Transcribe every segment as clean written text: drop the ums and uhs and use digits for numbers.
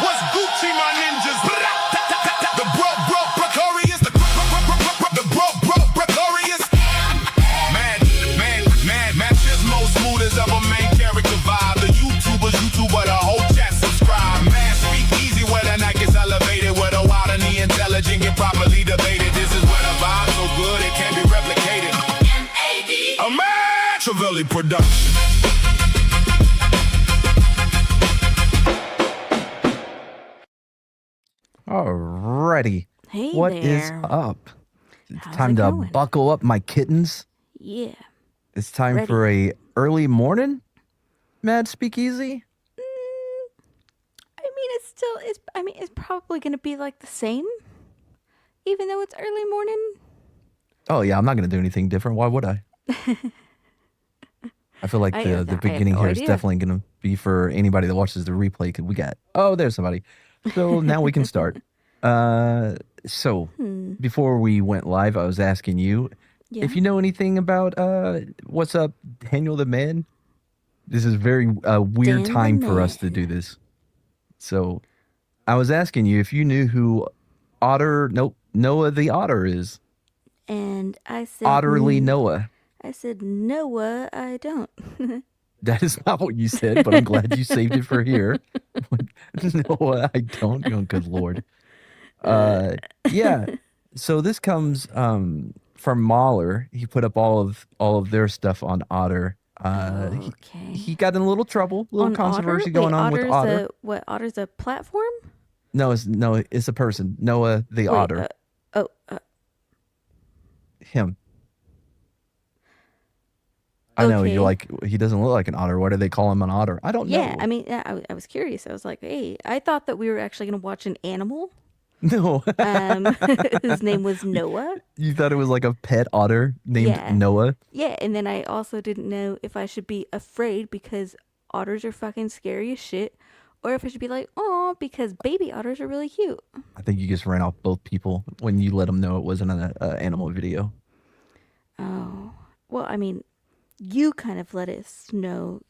What's Gucci, my ninjas? The bro, precarious. The bro, precarious. Man, Chismo smooth as ever, main character vibe. The YouTubers, the whole chat subscribe. Man, speak easy where the night gets elevated. Where the wild and the intelligent get properly debated. This is where the vibe's so good it can't be replicated. A Machiavelli production. Alrighty. Hey What there. is up? It's How's time it to going? buckle up my kittens. Yeah. It's time Ready. for a early morning Mad Speakeasy. I mean, it's probably going to be like the same, even though it's early morning. Oh yeah, I'm not gonna do anything different. Why would I? I feel like I the have beginning no here is idea. definitely gonna be for anybody that watches the replay. Cause we got there's somebody. So now we can start. So before we went live, I was asking you Yeah. if you know anything about what's up, Daniel the Man. This is very weird Dan the time for us to Man. do this. So I was asking you if you knew who Noah the Otter is. And I said, Otterly Noah. I said, Noah, I don't. That is not what you said, but I'm glad you saved it for here. No, I don't. Oh, good Lord. Yeah. So this comes from Mahler. He put up all of their stuff on Otter. Okay. He got in a little trouble, a little On controversy Otter? going Wait, on with Otter's Otter. Otter's a platform? No, it's a person. Noah the Wait, Otter. Him. I know Okay. you're like, he doesn't look like an otter. Why do they call him an otter? I don't Yeah, know. I mean, I was curious. I was like, hey, I thought that we were actually going to watch an animal No. whose name was Noah. You thought it was like a pet otter named Yeah. Noah? Yeah, and then I also didn't know if I should be afraid because otters are fucking scary as shit, or if I should be like, oh, because baby otters are really cute. I think you just ran off both people when you let them know it wasn't an animal video. Oh, well, I mean, you kind of let us know,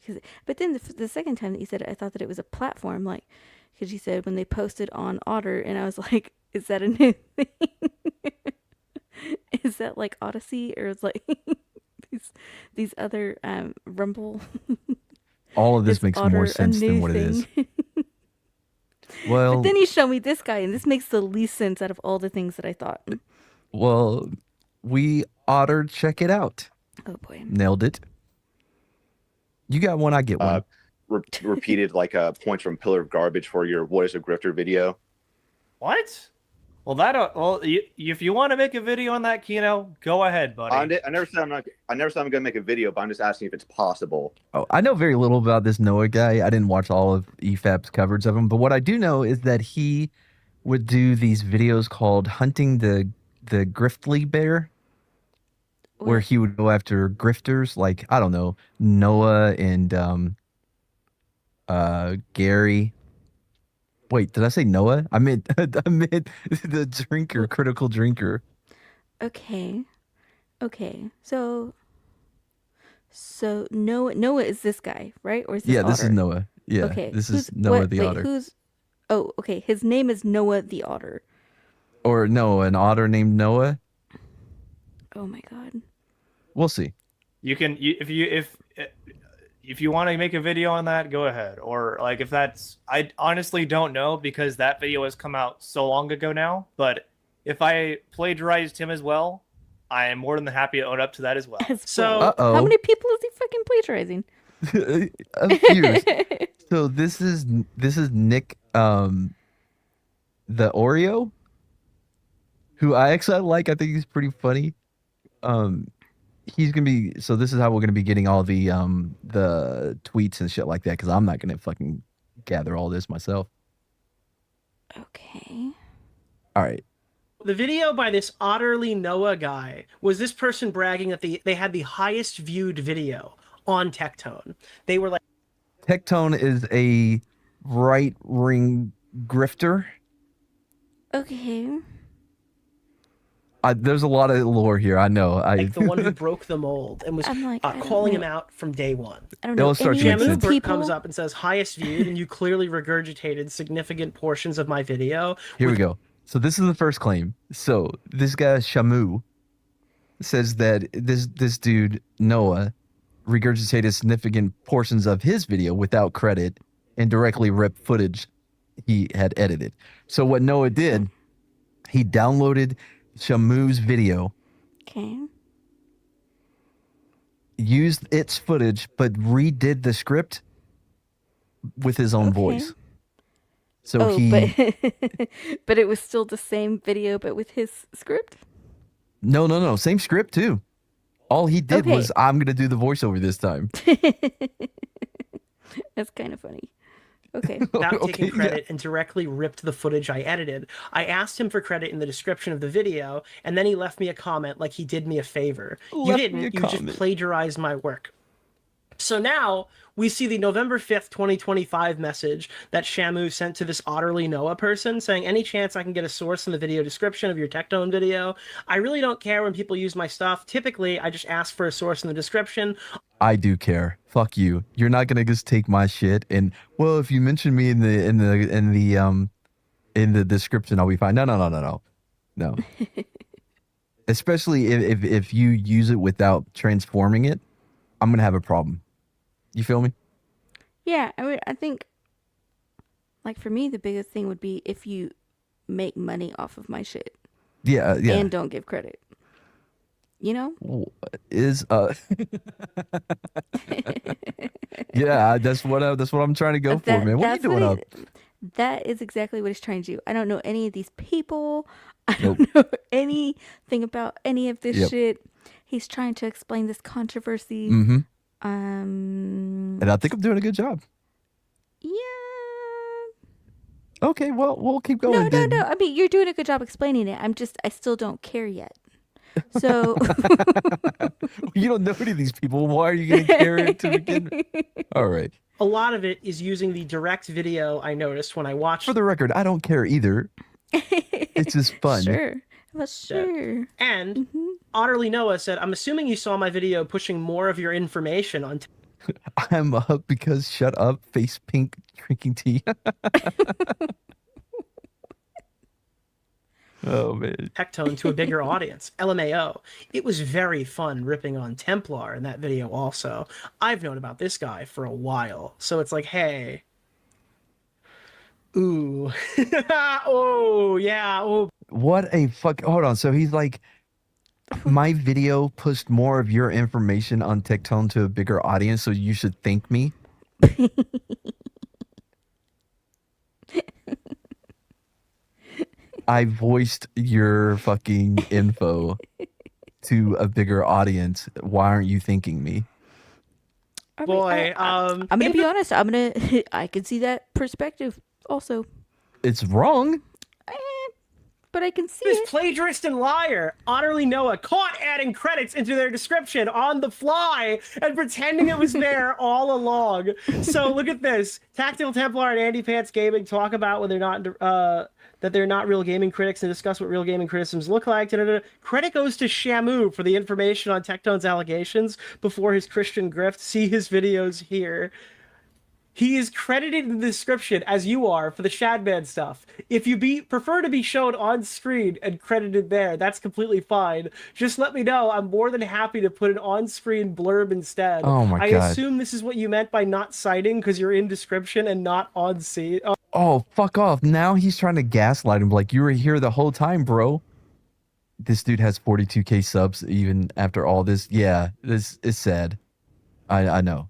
but then the second time that you said it, I thought that it was a platform, like, because you said when they posted on Otter, and I was like, is that a new thing? Is that like Odyssey, or is like these other Rumble? All of this Is makes Otter more a sense than new what it is. thing? Well, But then you show me this guy, and this makes the least sense out of all the things that I thought. we Otter, check it out. Oh boy. Nailed it. You got one, I get one. Repeated like points from Pillar of Garbage for your What is a Grifter video. What? Well, if you want to make a video on that, Kino, go ahead, buddy. I never said I'm going to make a video, but I'm just asking if it's possible. Oh, I know very little about this Noah guy. I didn't watch all of EFAP's coverage of him, but what I do know is that he would do these videos called Hunting the Griftly Bear, where What? he would go after grifters like, I don't know, Noah and Gary. Wait, did I say Noah? I meant the drinker, critical drinker. Okay. So Noah is this guy, right? Or is this Yeah, this is Otter? Noah. Yeah, Okay. this is Noah the Otter. Oh, okay. His name is Noah the Otter. Or no, an otter named Noah. Oh my god. We'll see. You can if you want to make a video on that, go ahead. Or like if that's, I honestly don't know because that video has come out so long ago now. But if I plagiarized him as well, I am more than happy to own up to that as well. So Uh-oh. how many people is he fucking plagiarizing? A few. So this is Nick, the Oreo, who I actually like. I think he's pretty funny. He's gonna be. So this is how we're gonna be getting all the tweets and shit like that, because I'm not gonna fucking gather all this myself. Okay. All right. The video by this Otterly Noah guy was this person bragging that they had the highest viewed video on Tectone. They were like, Tectone is a right-wing grifter. Okay. There's a lot of lore here. I know. Like the one who broke the mold and was I'm like, I don't calling him know. out from day one. I don't It'll know start any to of make these sense. people. Comes up and says highest viewed, and you clearly regurgitated significant portions of my video. Here we go. So this is the first claim. So this guy Shamu says that this dude Noah regurgitated significant portions of his video without credit and directly ripped footage he had edited. So what Noah did, he downloaded Shamu's video, Okay. used its footage, but redid the script with his own voice. So Oh, he but it was still the same video, but with his script. no, same script too. All he did Okay. was, I'm gonna do the voiceover this time. That's kind of funny. Okay. Without Okay, taking yeah. credit and directly ripped the footage I edited. I asked him for credit in the description of the video, and then he left me a comment like he did me a favor. You Left me didn't, a you comment. just plagiarized my work. So now we see the November 5th, 2025 message that Shamu sent to this Otterly Noah person saying, any chance I can get a source in the video description of your Tectone video? I really don't care when people use my stuff. Typically, I just ask for a source in the description. I do care. Fuck you. You're not gonna just take my shit and, well, if you mention me in the description, I'll be fine. No. Especially if you use it without transforming it, I'm gonna have a problem. You feel me? Yeah, I think, like for me, the biggest thing would be if you make money off of my shit Yeah. and don't give credit. You know? Is yeah, that's what I'm trying to go for, man. What are you that's doing up? That is exactly what he's trying to do. I don't know any of these people. I Nope. don't know anything about any of this Yep. shit. He's trying to explain this controversy. Mm-hmm. Um. And I think I'm doing a good job. Yeah. Okay, well, we'll keep going. No. then. I mean, you're doing a good job explaining it. I still don't care yet. So. You don't know any of these people. Why are you going to care to begin with? All right. A lot of it is using the direct video I noticed when I watched For the record, I don't care either. It's just fun. Sure. Well, sure. And Mm-hmm. Otterly Noah said, I'm assuming you saw my video pushing more of your information on I'm up because shut up, face pink, drinking tea. Oh, man. Tectone to a bigger audience. LMAO. It was very fun ripping on Templar in that video also. I've known about this guy for a while. So it's like, hey. Ooh. Oh, yeah. Oh. What a fuck. Hold on. So he's like, my video pushed more of your information on Tectone to a bigger audience, so you should thank me. I voiced your fucking info to a bigger audience. Why aren't you thanking me? I mean, Boy, I'm gonna be honest. I can see that perspective also, It's wrong. but I can see This it. plagiarist and liar, Otterly Noah, caught adding credits into their description on the fly and pretending it was there all along. So look at this. Tactical Templar and Andy Pants Gaming talk about when they're not that they're not real gaming critics and discuss what real gaming criticisms look like. Da-da-da. Credit goes to Shamu for the information on Tectone's allegations before his Christian grift. See his videos here. He is credited in the description as you are for the Shadman stuff. If you prefer to be shown on screen and credited there, that's completely fine. Just let me know. I'm more than happy to put an on-screen blurb instead. Oh my I God. assume this is what you meant by not citing because you're in description and not on scene. Oh, Oh, fuck off. Now he's trying to gaslight him like you were here the whole time, bro. This dude has 42K subs even after all this. Yeah, this is sad. I know.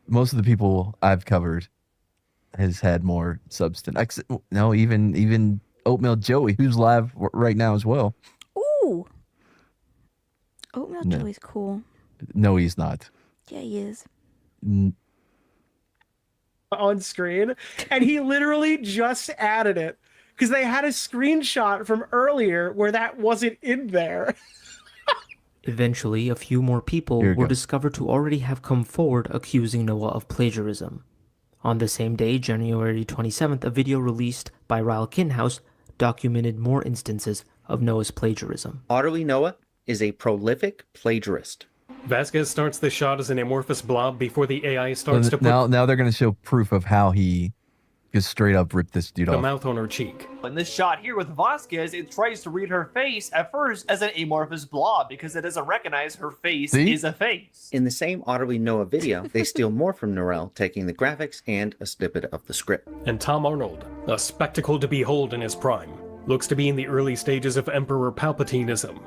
Most of the people I've covered has had more subs than no, even Oatmeal Joey, who's live right now as well. Ooh. Oatmeal No. Joey's cool. No, he's not. Yeah, he is. on screen, and he literally just added it because they had a screenshot from earlier where that wasn't in there. Eventually, a few more people Here we were go. discovered to already have come forward accusing Noah of plagiarism. On the same day, January 27th, a video released by Ryle Kinhouse documented more instances of Noah's plagiarism. Otterly Noah is a prolific plagiarist. Vasquez starts the shot as an amorphous blob before the AI starts to put Now they're going to show proof of how he just straight up ripped this dude the off. mouth on her cheek. In this shot here with Vasquez, it tries to read her face at first as an amorphous blob because it doesn't recognize her face See? is a face. In the same Otterly Noah video, they steal more from Norell, taking the graphics and a snippet of the script. And Tom Arnold, a spectacle to behold in his prime, looks to be in the early stages of Emperor Palpatineism.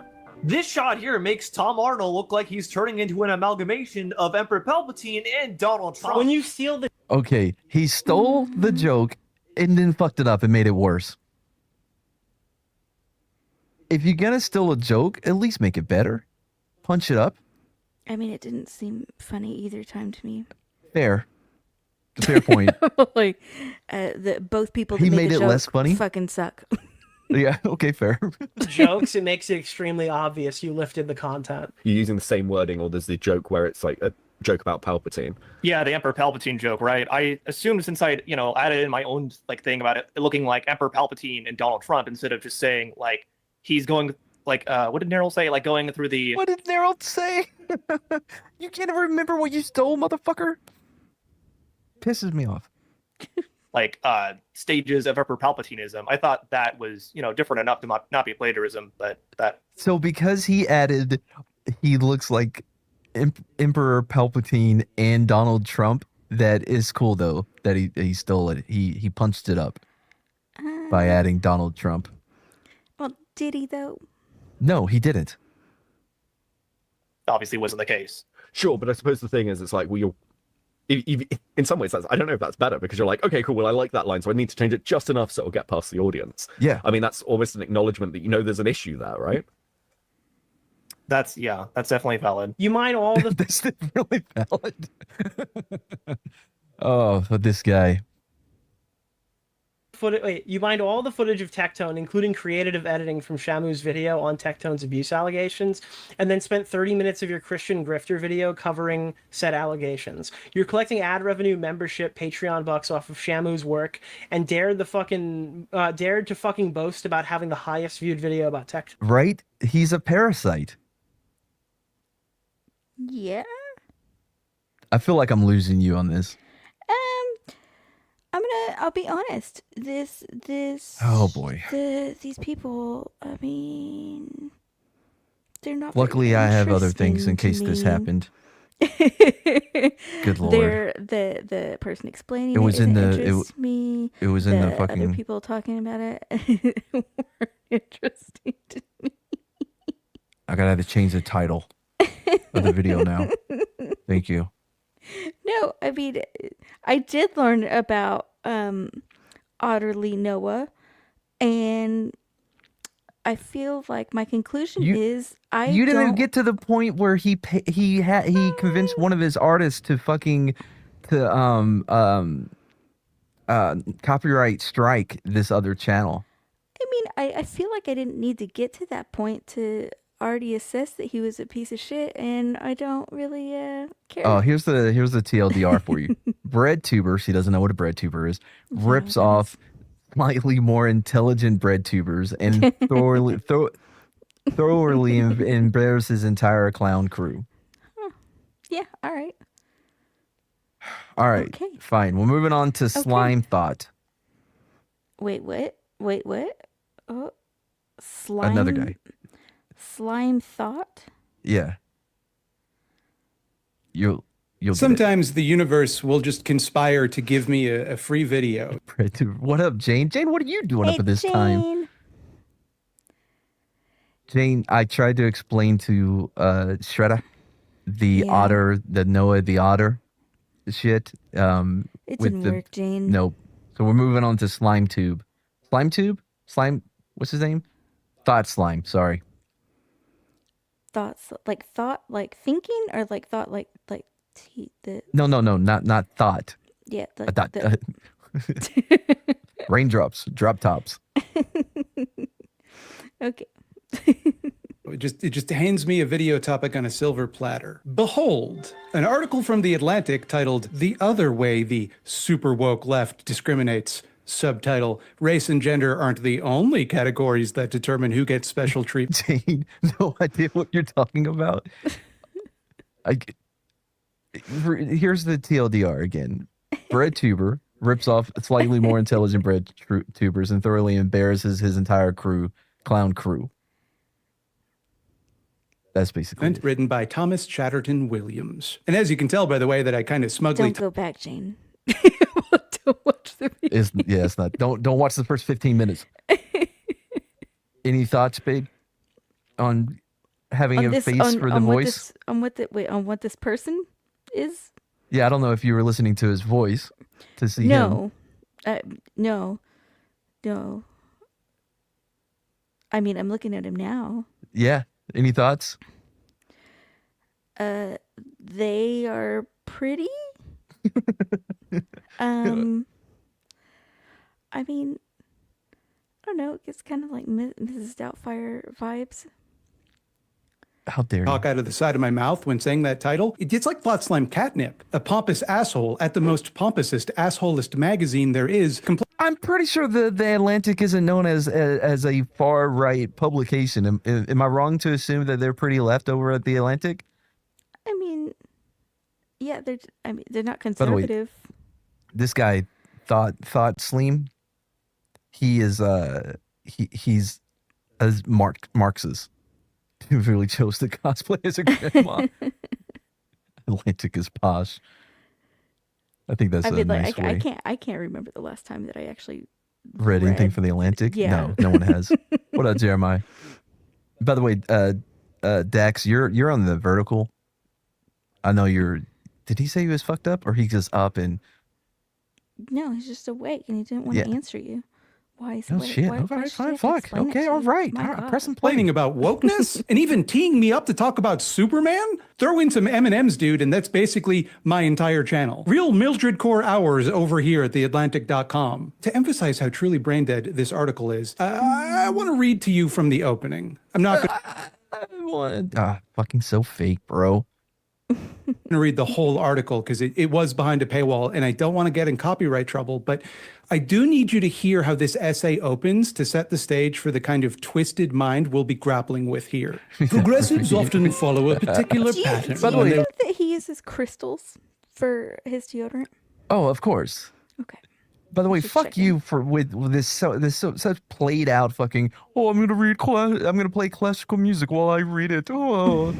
This shot here makes Tom Arnold look like he's turning into an amalgamation of Emperor Palpatine and Donald Trump. When you steal the Okay, he stole the joke and then fucked it up and made it worse. If you're gonna steal a joke, at least make it better. Punch it up. I mean, it didn't seem funny either time to me. Fair. It's a fair point. Like, both people that He made made the it joke less funny? fucking suck. Yeah, okay, fair. jokes, it makes it extremely obvious you lifted the content. You're using the same wording, or there's the joke where it's like a joke about Palpatine. Yeah, the Emperor Palpatine joke, right? I assumed since I, added in my own thing about it looking like Emperor Palpatine and Donald Trump instead of just saying like he's going like what did Neryl say? Like going through the What did Neryl say? You can't even remember what you stole, motherfucker. Pisses me off. Stages of Emperor Palpatineism. I thought that was, different enough to not be plagiarism, but that So because he added, he looks like Emperor Palpatine and Donald Trump. That is cool though. That he stole it. He punched it up by adding Donald Trump. Well, did he though? No, he didn't. obviously wasn't the case. Sure, but I suppose the thing is, it's like, well, you're in some ways, I don't know if that's better, because you're like, okay, cool, well, I like that line, so I need to change it just enough so it'll get past the audience. Yeah. I mean, that's almost an acknowledgement that there's an issue there, right? That's definitely valid. You mind all the That's really valid. Oh, but this guy. you mind all the footage of Tectone, including creative editing from Shamu's video on Tectone's abuse allegations, and then spent 30 minutes of your Christian grifter video covering said allegations. You're collecting ad revenue, membership, Patreon bucks off of Shamu's work, and dared to fucking boast about having the highest viewed video about Tectone. Right? He's a parasite. Yeah. I feel like I'm losing you on this. I'll be honest. This. Oh boy. These people. I mean, they're not. Luckily, very I have other things in interesting case this to me. happened. Good lord. They're the person explaining It was in doesn't the- it interest me. It was in the Other fucking. people talking about it were interesting to me. I gotta have to change the title of the video now. Thank you. No, I mean, I did learn about Otterly Noah, and I feel like my conclusion is You didn't don't- get to the point where he convinced one of his artists to copyright strike this other channel. I mean, I feel like I didn't need to get to that point to already assess that he was a piece of shit, and I don't really care. Oh, here's the TLDR for you. BreadTuber, she doesn't know what a BreadTuber is, rips off slightly more intelligent BreadTubers and thoroughly embarrasses his entire clown crew. Yeah, all right. All right, Okay. fine. We're moving on to Slime Thought. Wait, what? Oh, slime. Another guy. Slime Thought? Yeah. You'll get it. Sometimes the universe will just conspire to give me a free video. BreadTuber. What up, Jane? Jane, what are you doing up at this time? Jane. Jane, I tried to explain to Shredder the Yeah. otter, the Noah the otter shit. It with didn't the work, Jane. Nope. So we're moving on to Slime Tube. Slime Tube? Slime, what's his name? Thought Slime, sorry. Thought like thinking, or like thought like the No, not thought. yeah the, Thought. the Raindrops, drop tops. okay. It just hands me a video topic on a silver platter. Behold, an article from The Atlantic titled "The Other Way the Super Woke Left Discriminates Subtitle, race and gender aren't the only categories that determine who gets special treatment. Jane, no idea what you're talking about. Here's the TLDR again. Bread tuber rips off slightly more intelligent bread tubers and thoroughly embarrasses his entire clown crew. That's basically it. Written by Thomas Chatterton Williams. And as you can tell by the way that I kind of smugly... Don't go back, Jane. Don't watch the video. It's not. Don't watch the first 15 minutes. Any thoughts, babe, on having a face for the voice? On what this person is? Yeah, I don't know if you were listening to his voice to see him. No. I mean, I'm looking at him now. Yeah. Any thoughts? They are pretty. I mean, I don't know. It's kind of like Mrs. Doubtfire vibes. How dare you? Talk out of the side of my mouth when saying that title. It's like Plot Slime Catnip, a pompous asshole at the most pompousest assholist magazine there is. I'm pretty sure the Atlantic isn't known as a far right publication. Am I wrong to assume that they're pretty left over at the Atlantic? I mean, yeah, they're not By the way, conservative. this guy thought Sleem. He is he's as Marxist. Who really chose to cosplay as a grandma. Atlantic is posh. I think that's a nice way. I can't remember the last time that I actually read anything from the Atlantic. Yeah. No one has. What up, Jeremiah? By the way, Dax, you're on the vertical. I know you're. Did he say he was fucked up, or he just up and? No, he's just awake and he didn't want to answer you. Why is Oh shit! why All right, should fine, I have to fuck. explain it Okay, to all you? right. My All right, God. press and play. Complaining about wokeness and even teeing me up to talk about Superman? Throw in some M&Ms, dude, and that's basically my entire channel. Real Mildred Core hours over here at theatlantic.com. To emphasize how truly brain dead this article is, I want to read to you from the opening. I'm not going fucking so fake, bro. to read the whole article because it was behind a paywall and I don't want to get in copyright trouble, but I do need you to hear how this essay opens to set the stage for the kind of twisted mind we'll be grappling with here. Progressives often follow a particular pattern. Do you know that he uses crystals for his deodorant? Oh, of course. Okay. By the way, fuck you for with this such played out fucking. Oh, I'm gonna play classical music while I read it. Oh,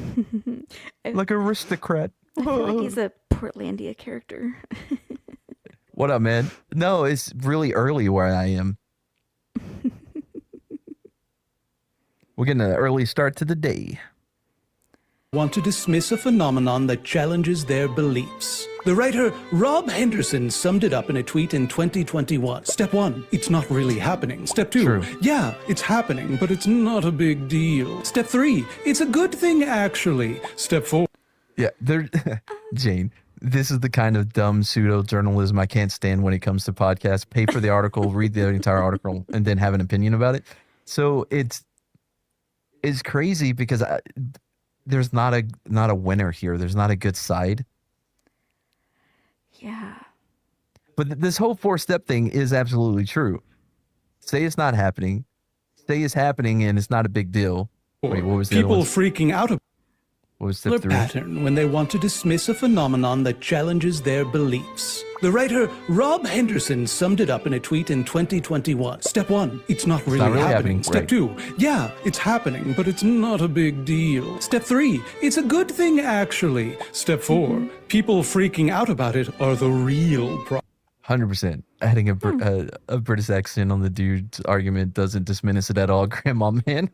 like aristocrat. I feel like he's a Portlandia character. What up, man? No, it's really early where I am. We're getting an early start to the day. Want to dismiss a phenomenon that challenges their beliefs. The writer Rob Henderson summed it up in a tweet in 2021. Step 1, it's not really happening. Step 2, True. Yeah, it's happening, but it's not a big deal. Step 3, it's a good thing actually. Step 4. Yeah, Jane, this is the kind of dumb pseudo journalism I can't stand when it comes to podcasts. Pay for the article, read the entire article, and then have an opinion about it. So it's crazy because there's not a winner here. There's not a good side. Yeah. But this whole 4-step thing is absolutely true. Say it's not happening. Say it's happening and it's not a big deal. Wait, what was the People other one? freaking out about What was step 3? pattern when they want to dismiss a phenomenon that challenges their beliefs. The writer Rob Henderson summed it up in a tweet in 2021. Step 1, it's not really, happening. Step right. 2, yeah, it's happening, but it's not a big deal. Step 3, it's a good thing actually. Step 4, people freaking out about it are the real problem. 100%. Adding a British accent on the dude's argument doesn't diminish it at all, Grandma man.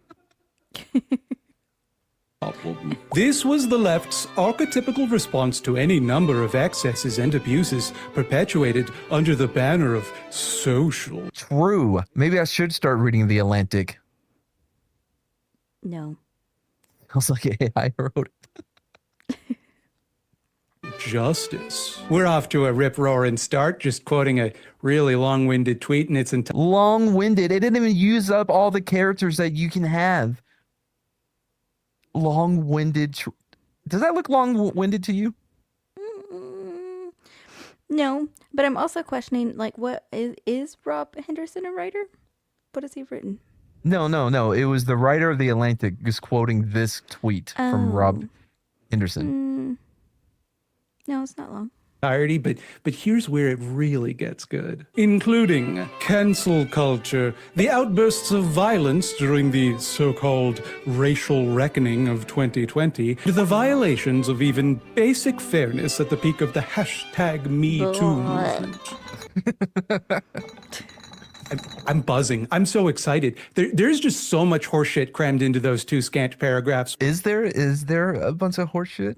This was the left's archetypical response to any number of excesses and abuses perpetuated under the banner of social. True. Maybe I should start reading The Atlantic. No. I was like, hey, I wrote it. Justice. We're off to a rip-roaring start, just quoting a really long-winded tweet in its entirety. Long-winded. It didn't even use up all the characters that you can have. Long-winded. Does that look long-winded to you? No, but I'm also questioning, like, what is Rob Henderson a writer? What has he written? No. It was the writer of The Atlantic just quoting this tweet from Rob Henderson. No, it's not long. But here's where it really gets good. Including cancel culture, the outbursts of violence during the so-called racial reckoning of 2020, to the violations of even basic fairness at the peak of the #MeToo movement. I'm buzzing. I'm so excited. There's just so much horseshit crammed into those two scant paragraphs. Is there a bunch of horseshit?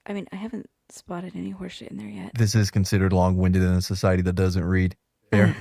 I mean, I haven't spotted any horseshit in there yet. This is considered long-winded in a society that doesn't read. Fair.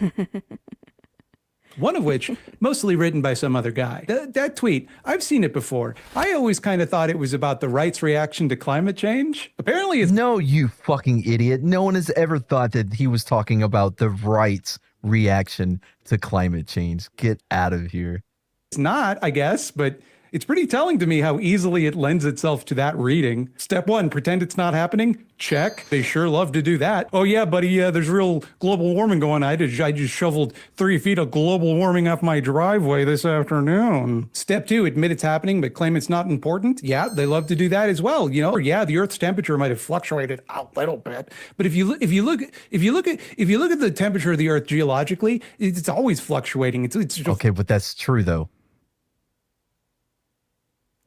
One of which, mostly written by some other guy. That tweet, I've seen it before. I always kind of thought it was about the right's reaction to climate change. Apparently it's... No, you fucking idiot. No one has ever thought that he was talking about the right's reaction to climate change. Get out of here. It's not, I guess, but it's pretty telling to me how easily it lends itself to that reading. Step 1, pretend it's not happening. Check. They sure love to do that. Oh yeah, buddy, there's real global warming going on. I just shoveled 3 feet of global warming off my driveway this afternoon. Step 2, admit it's happening, but claim it's not important. Yeah, they love to do that as well. You know, yeah, the Earth's temperature might have fluctuated a little bit, but if you look at the temperature of the Earth geologically, it's always fluctuating. It's just... Okay, but that's true though.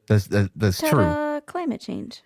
That's true. Climate change.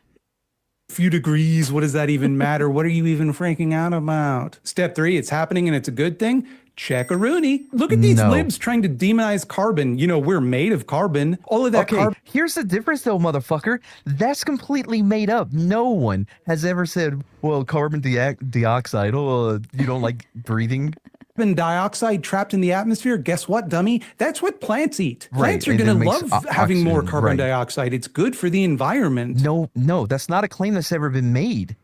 Few degrees, what does that even matter? What are you even freaking out about? Step 3, it's happening and it's a good thing. Check-a-rooney. Look at these libs trying to demonize carbon. You know, we're made of carbon. All of that carbon. Here's the difference though, motherfucker. That's completely made up. No one has ever said, well, carbon dioxide, you don't like breathing. Carbon dioxide trapped in the atmosphere. Guess what, dummy? That's what plants eat. Plants are going to love having more carbon dioxide. It's good for the environment. No, that's not a claim that's ever been made.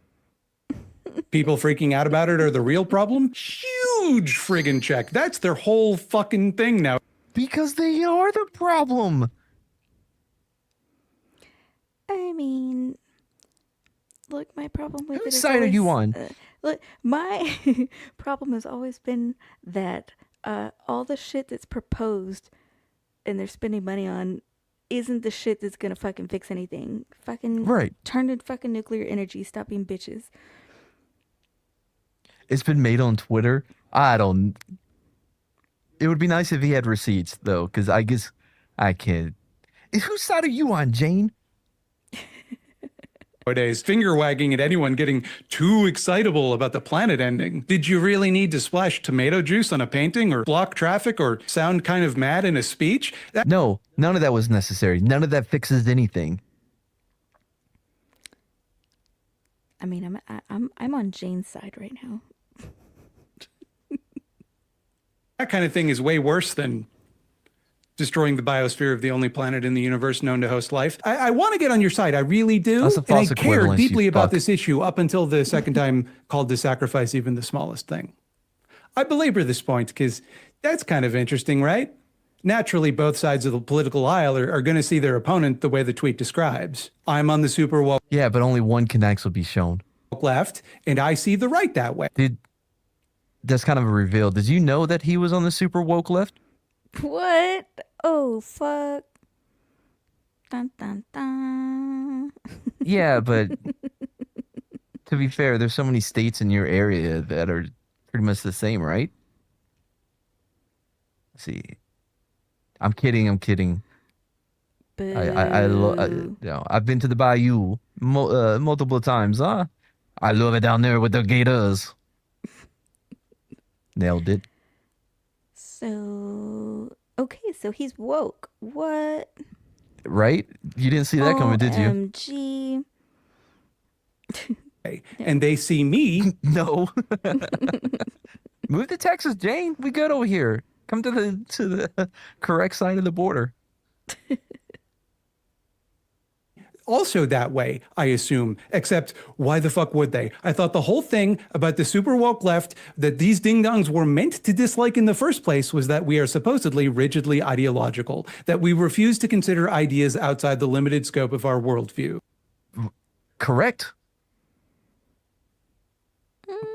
People freaking out about it are the real problem? Huge friggin' check. That's their whole fucking thing now. Because they are the problem. I mean, look, my problem with Whose side are you on? Look, my problem has always been that all the shit that's proposed and they're spending money on isn't the shit that's gonna fucking fix anything. Fucking turn to fucking nuclear energy. Stop being bitches. It's been made on Twitter. It would be nice if he had receipts though, because I guess I can't. Whose side are you on, Jane? Nowadays, finger wagging at anyone getting too excitable about the planet ending. Did you really need to splash tomato juice on a painting or block traffic or sound kind of mad in a speech? No, none of that was necessary. None of that fixes anything. I mean, I'm on Jane's side right now. That kind of thing is way worse than destroying the biosphere of the only planet in the universe known to host life. I want to get on your side. I really do. That's a false and I care equivalence, deeply you about fuck. this issue up until the second time called to sacrifice even the smallest thing. I belabor this point because that's kind of interesting, right? Naturally, both sides of the political aisle are going to see their opponent the way the tweet describes. I'm on the super woke Yeah, but only one connects will be shown. left, and I see the right that way. That's kind of a reveal. Did you know that he was on the super woke left? What? Oh, fuck. Dun, dun, dun. Yeah, but to be fair, there's so many states in your area that are pretty much the same, right? Let's see. I'm kidding. I've been to the bayou multiple times. Huh? I love it down there with the gators. Nailed it. So, okay, so he's woke. What? Right? You didn't see that coming, did you? OMG. And they see me. No. Move to Texas, Jane. We good over here. Come to the correct side of the border. Also that way, I assume, except why the fuck would they? I thought the whole thing about the super woke left that these ding-dongs were meant to dislike in the first place was that we are supposedly rigidly ideological, that we refuse to consider ideas outside the limited scope of our worldview. Correct.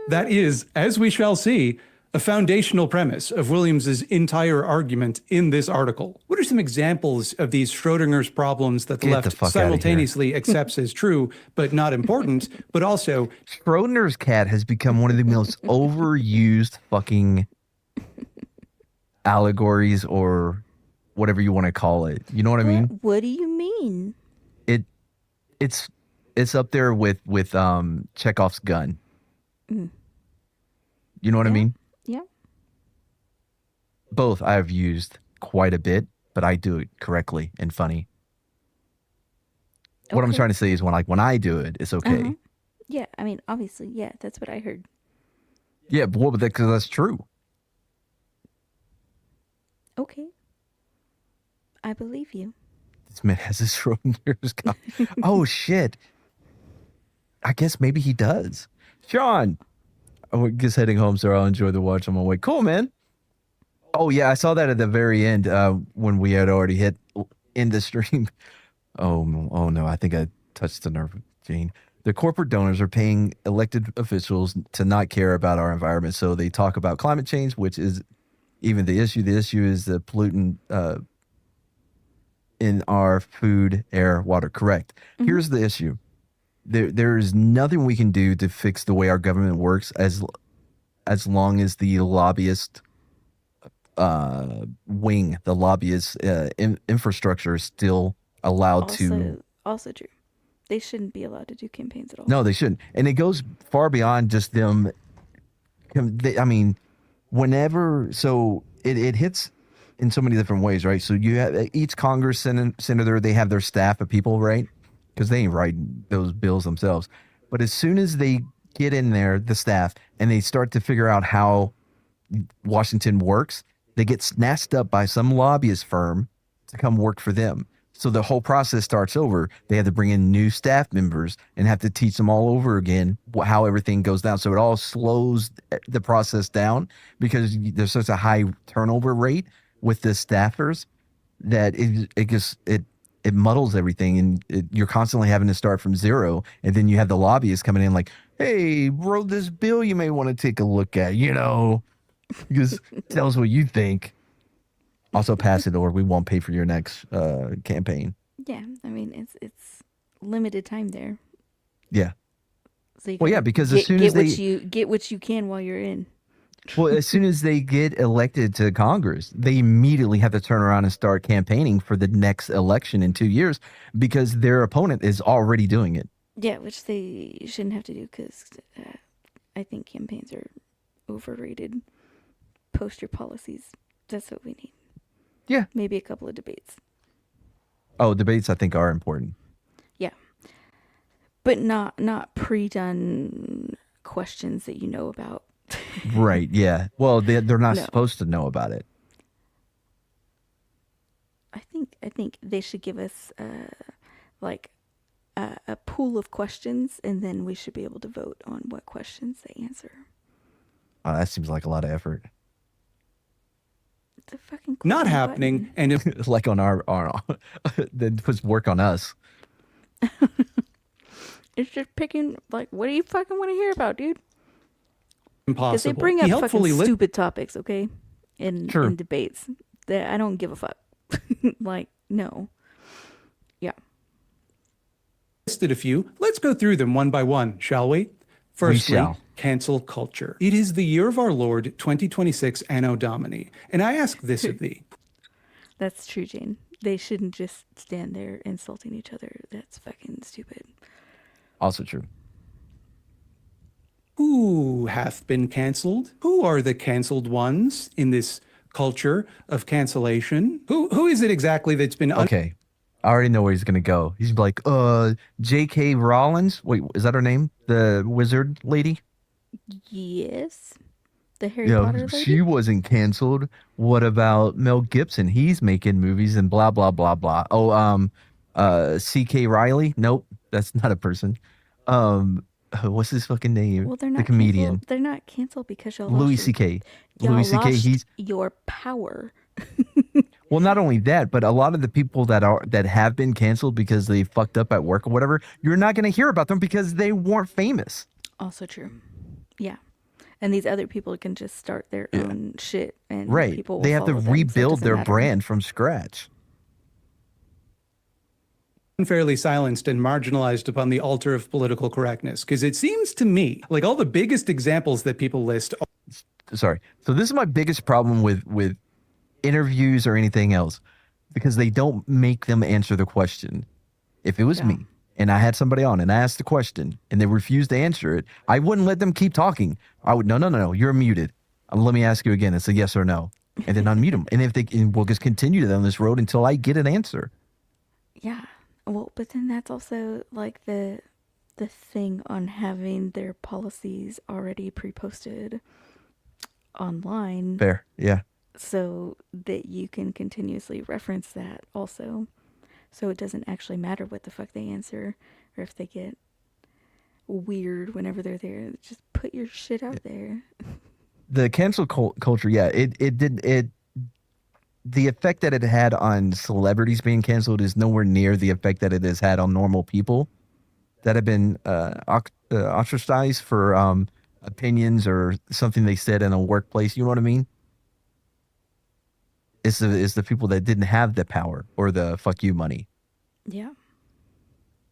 That is, as we shall see, a foundational premise of Williams's entire argument in this article. What are some examples of these Schrodinger's problems that the Get the left fuck outta here. simultaneously accepts as true, but not important, but also Schrodinger's cat has become one of the most overused fucking allegories or whatever you want to call it. You know what I mean? What do you mean? It's up there with Chekhov's gun. Mm. You know what I mean? Yeah. Both I have used quite a bit, but I do it correctly and funny. What I'm Okay. trying to say is when I do it, it's okay. Uh-huh. Yeah, I mean, obviously, yeah, that's what I heard. Yeah, but because that's true. Okay. I believe you. This man has his Schrodinger's cat. Oh shit. I guess maybe he does. Sean, I'm just heading home, so I'll enjoy the watch on my way. Cool, man. Oh yeah, I saw that at the very end when we had already hit end the stream. Oh no, I think I touched the nerve, Jane. The corporate donors are paying elected officials to not care about our environment, so they talk about climate change, which is even the issue. The issue is the pollutant in our food, air, water. Correct. Mm-hmm. Here's the issue. There is nothing we can do to fix the way our government works as long as the lobbyist wing, the lobbyist infrastructure is still allowed to. Also true. They shouldn't be allowed to do campaigns at all. No, they shouldn't. And it goes far beyond just them. I mean, whenever, so it hits in so many different ways, right? So you have each Congress senator, they have their staff of people, right? Because they ain't writing those bills themselves. But as soon as they get in there, the staff, and they start to figure out how Washington works, they get snatched up by some lobbyist firm to come work for them. So the whole process starts over. They have to bring in new staff members and have to teach them all over again how everything goes down. So it all slows the process down because there's such a high turnover rate with the staffers that it muddles everything, and you're constantly having to start from zero. And then you have the lobbyists coming in like, hey, wrote this bill you may want to take a look at, because tell us what you think. Also pass it or we won't pay for your next campaign. Yeah, I mean, it's limited time there. Yeah. So you Well, yeah, gotta because as soon as get what you can while you're in. Well, as soon as they get elected to Congress, they immediately have to turn around and start campaigning for the next election in 2 years because their opponent is already doing it. Yeah, which they shouldn't have to do because I think campaigns are overrated. Post your policies. That's what we need. Yeah. Maybe a couple of debates. Oh, debates I think are important. Yeah. But not pre-done questions that you know about. Right, yeah. Well, they're not No. supposed to know about it. I think they should give us a pool of questions, and then we should be able to vote on what questions they answer. That seems like a lot of effort. It's a fucking not question happening. button. And if Like on our that puts work on us. It's just picking what do you fucking want to hear about, dude? Because impossible, they bring he up helpfully fucking stupid topics, okay? In Sure. debates. That I don't give a fuck. No. Yeah. listed a few. Let's go through them one by one, shall we? Firstly, shall. cancel culture. It is the year of our Lord 2026 Anno Domini, and I ask this of thee. That's true, Jane. They shouldn't just stand there insulting each other. That's fucking stupid. Also true. Who hath been canceled? Who are the canceled ones in this culture of cancellation? Who is it exactly that's been Okay. I already know where he's gonna go. He's like, J.K. Rowling. Wait, is that her name? The wizard lady? Yes. The Harry Potter lady? She wasn't canceled. What about Mel Gibson? He's making movies and blah blah blah blah. Oh, C.K. Riley? Nope, that's not a person. What's his fucking name? Well, they're not the comedian. Canceled. They're not canceled because y'all Louis lost your- C.K. y'all Louis C.K. lost He's your power. well, not only that, but a lot of the people that have been canceled because they fucked up at work or whatever, you're not going to hear about them because they weren't famous. Also true. Yeah. And these other people can just start their own shit, and Right. people will They have to follow them, so it rebuild doesn't their matter. brand from scratch. Unfairly silenced and marginalized upon the altar of political correctness. Because it seems to me like all the biggest examples that people list. Sorry. So this is my biggest problem with interviews or anything else, because they don't make them answer the question. If it was me and I had somebody on and I asked the question and they refused to answer it, I wouldn't let them keep talking. I would, no, you're muted. Let me ask you again. It's a yes or no. And then unmute them. And if they, and we'll just continue down this road until I get an answer. Yeah. Well, but then that's also like the thing on having their policies already pre-posted online. Fair. Yeah. So that you can continuously reference that also. So it doesn't actually matter what the fuck they answer, or if they get weird whenever they're there. Just put your shit out there. The cancel culture, yeah, the effect that it had on celebrities being canceled is nowhere near the effect that it has had on normal people that have been ostracized for opinions or something they said in a workplace. You know what I mean? It's the people that didn't have the power or the fuck you money. Yeah.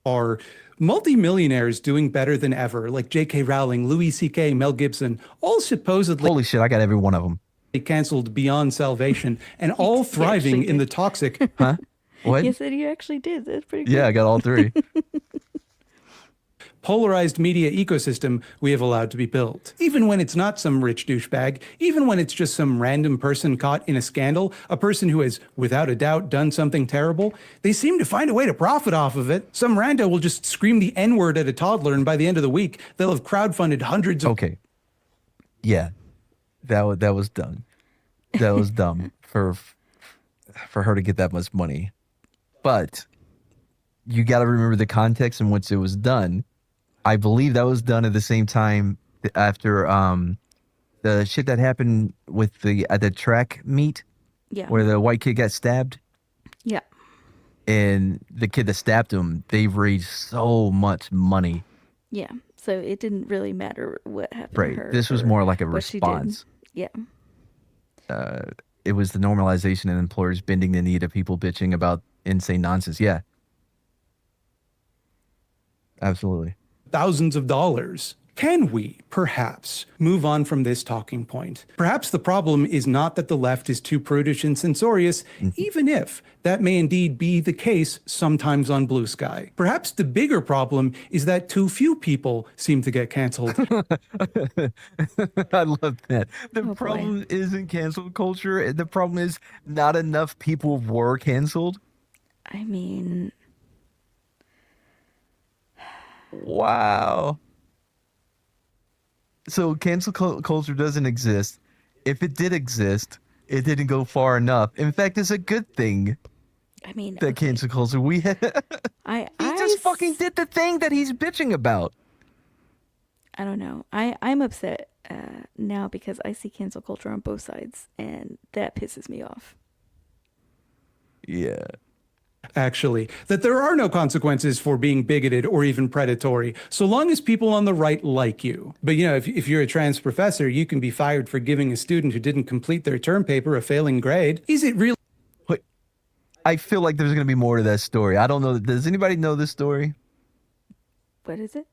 Are multimillionaires doing better than ever, like J.K. Rowling, Louis C.K., Mel Gibson, all supposedly Holy shit, I got every one of them. canceled beyond salvation, and all thriving in the toxic. Huh? What? You said you actually did. That's pretty good. Yeah, I got all three. Polarized media ecosystem we have allowed to be built. Even when it's not some rich douchebag, even when it's just some random person caught in a scandal, a person who has, without a doubt, done something terrible, they seem to find a way to profit off of it. Some rando will just scream the N-word at a toddler, and by the end of the week, they'll have crowdfunded hundreds of... Okay. Yeah, that was done. That was dumb for her to get that much money. But you got to remember the context in which it was done. I believe that was done at the same time after the shit that happened with the at the track meet, where the white kid got stabbed. Yeah. And the kid that stabbed him, they raised so much money. Yeah. So it didn't really matter what happened Right. to her. This was or more like a what she did. response. Yeah. It was the normalization and employers bending the knee to people bitching about insane nonsense. Yeah. Absolutely. Thousands of dollars. Can we, perhaps, move on from this talking point? Perhaps the problem is not that the left is too prudish and censorious, even if that may indeed be the case sometimes on Blue Sky. Perhaps the bigger problem is that too few people seem to get canceled. I love that. The problem isn't cancel culture. The problem is not enough people were canceled. I mean... Wow. So cancel culture doesn't exist. If it did exist, it didn't go far enough. In fact, it's a good thing. I mean, that cancel culture he just fucking did the thing that he's bitching about. I don't know. I'm upset now because I see cancel culture on both sides, and that pisses me off. Yeah. Actually, that there are no consequences for being bigoted or even predatory, so long as people on the right like you. But you know, if you're a trans professor, you can be fired for giving a student who didn't complete their term paper a failing grade. Is it really? I feel like there's going to be more to that story. I don't know. Does anybody know this story? What is it?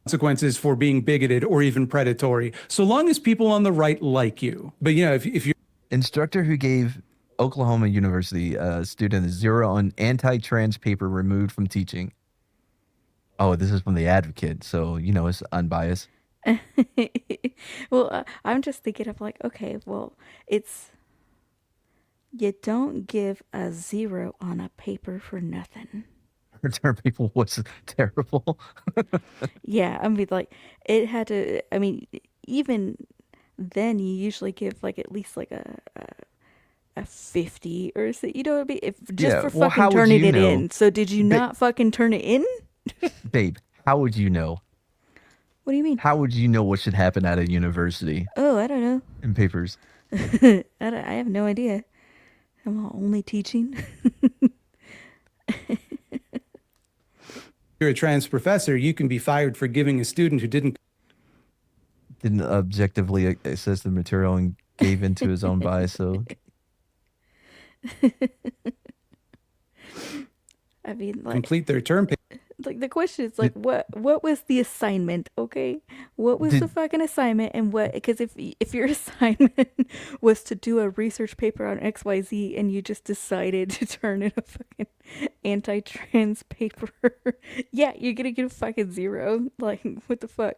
Consequences for being bigoted or even predatory, so long as people on the right like you. But you know, if you're instructor who gave Oklahoma University student a 0 on anti-trans paper removed from teaching. Oh, this is from the Advocate, so you know it's unbiased. Well, I'm just thinking of like, okay, well, it's you don't give a 0 on a paper for nothing. Return people was terrible. Yeah, I mean, like it had to. I mean, even then, you usually give like at least like a 50 or so, you know what I mean? If just for fucking turning it in. So did you not fucking turn it in? Babe, how would you know? What do you mean? How would you know what should happen at a university? Oh, I don't know. In papers. I have no idea. I'm only teaching. If you're a trans professor, you can be fired for giving a student who didn't didn't objectively assess the material and gave into his own bias. So I mean, like, complete their term. like the question is like, what was the assignment? Okay, what was the fucking assignment, and what? Because if your assignment was to do a research paper on XYZ and you just decided to turn in a fucking anti-trans paper, yeah, you're gonna get a fucking 0. Like, what the fuck?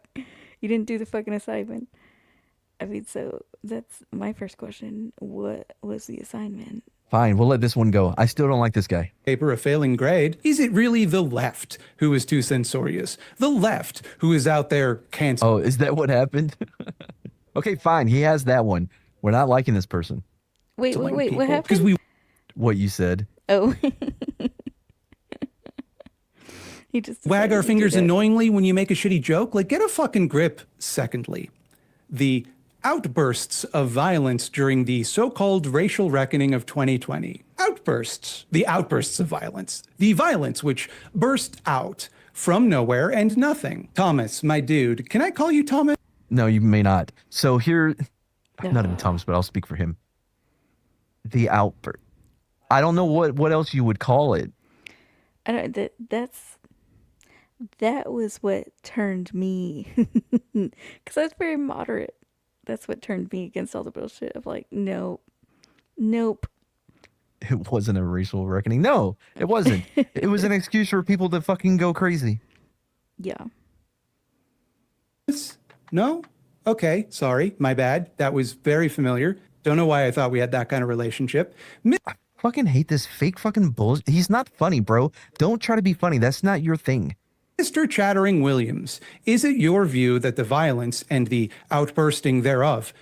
You didn't do the fucking assignment. I mean, so that's my first question. What was the assignment? fine, we'll let this one go. I still don't like this guy. Paper a failing grade. Is it really the left who is too censorious? The left who is out there canceling? Oh, is that what happened? Okay, fine. He has that one. We're not liking this person. Wait, what Because happened? What you said. Oh. He just wag our decided to do fingers that. annoyingly when you make a shitty joke. Like, get a fucking grip. Secondly, the outbursts of violence during the so-called racial reckoning of 2020. Outbursts. The outbursts of violence. The violence which burst out from nowhere and nothing. Thomas, my dude. Can I call you Thomas? No, you may not. So here, not even Thomas, but I'll speak for him. The outburst. I don't know what else you would call it. I don't. That was what turned me, because I was very moderate. That's what turned me against all the bullshit of like, nope. It wasn't a racial reckoning. No, it wasn't. It was an excuse for people to fucking go crazy. Yeah. No? Okay, sorry. My bad. That was very familiar. Don't know why I thought we had that kind of relationship. I fucking hate this fake fucking bullshit. He's not funny, bro. Don't try to be funny. That's not your thing. Mr. Chattering Williams, is it your view that the violence and the outbursting thereof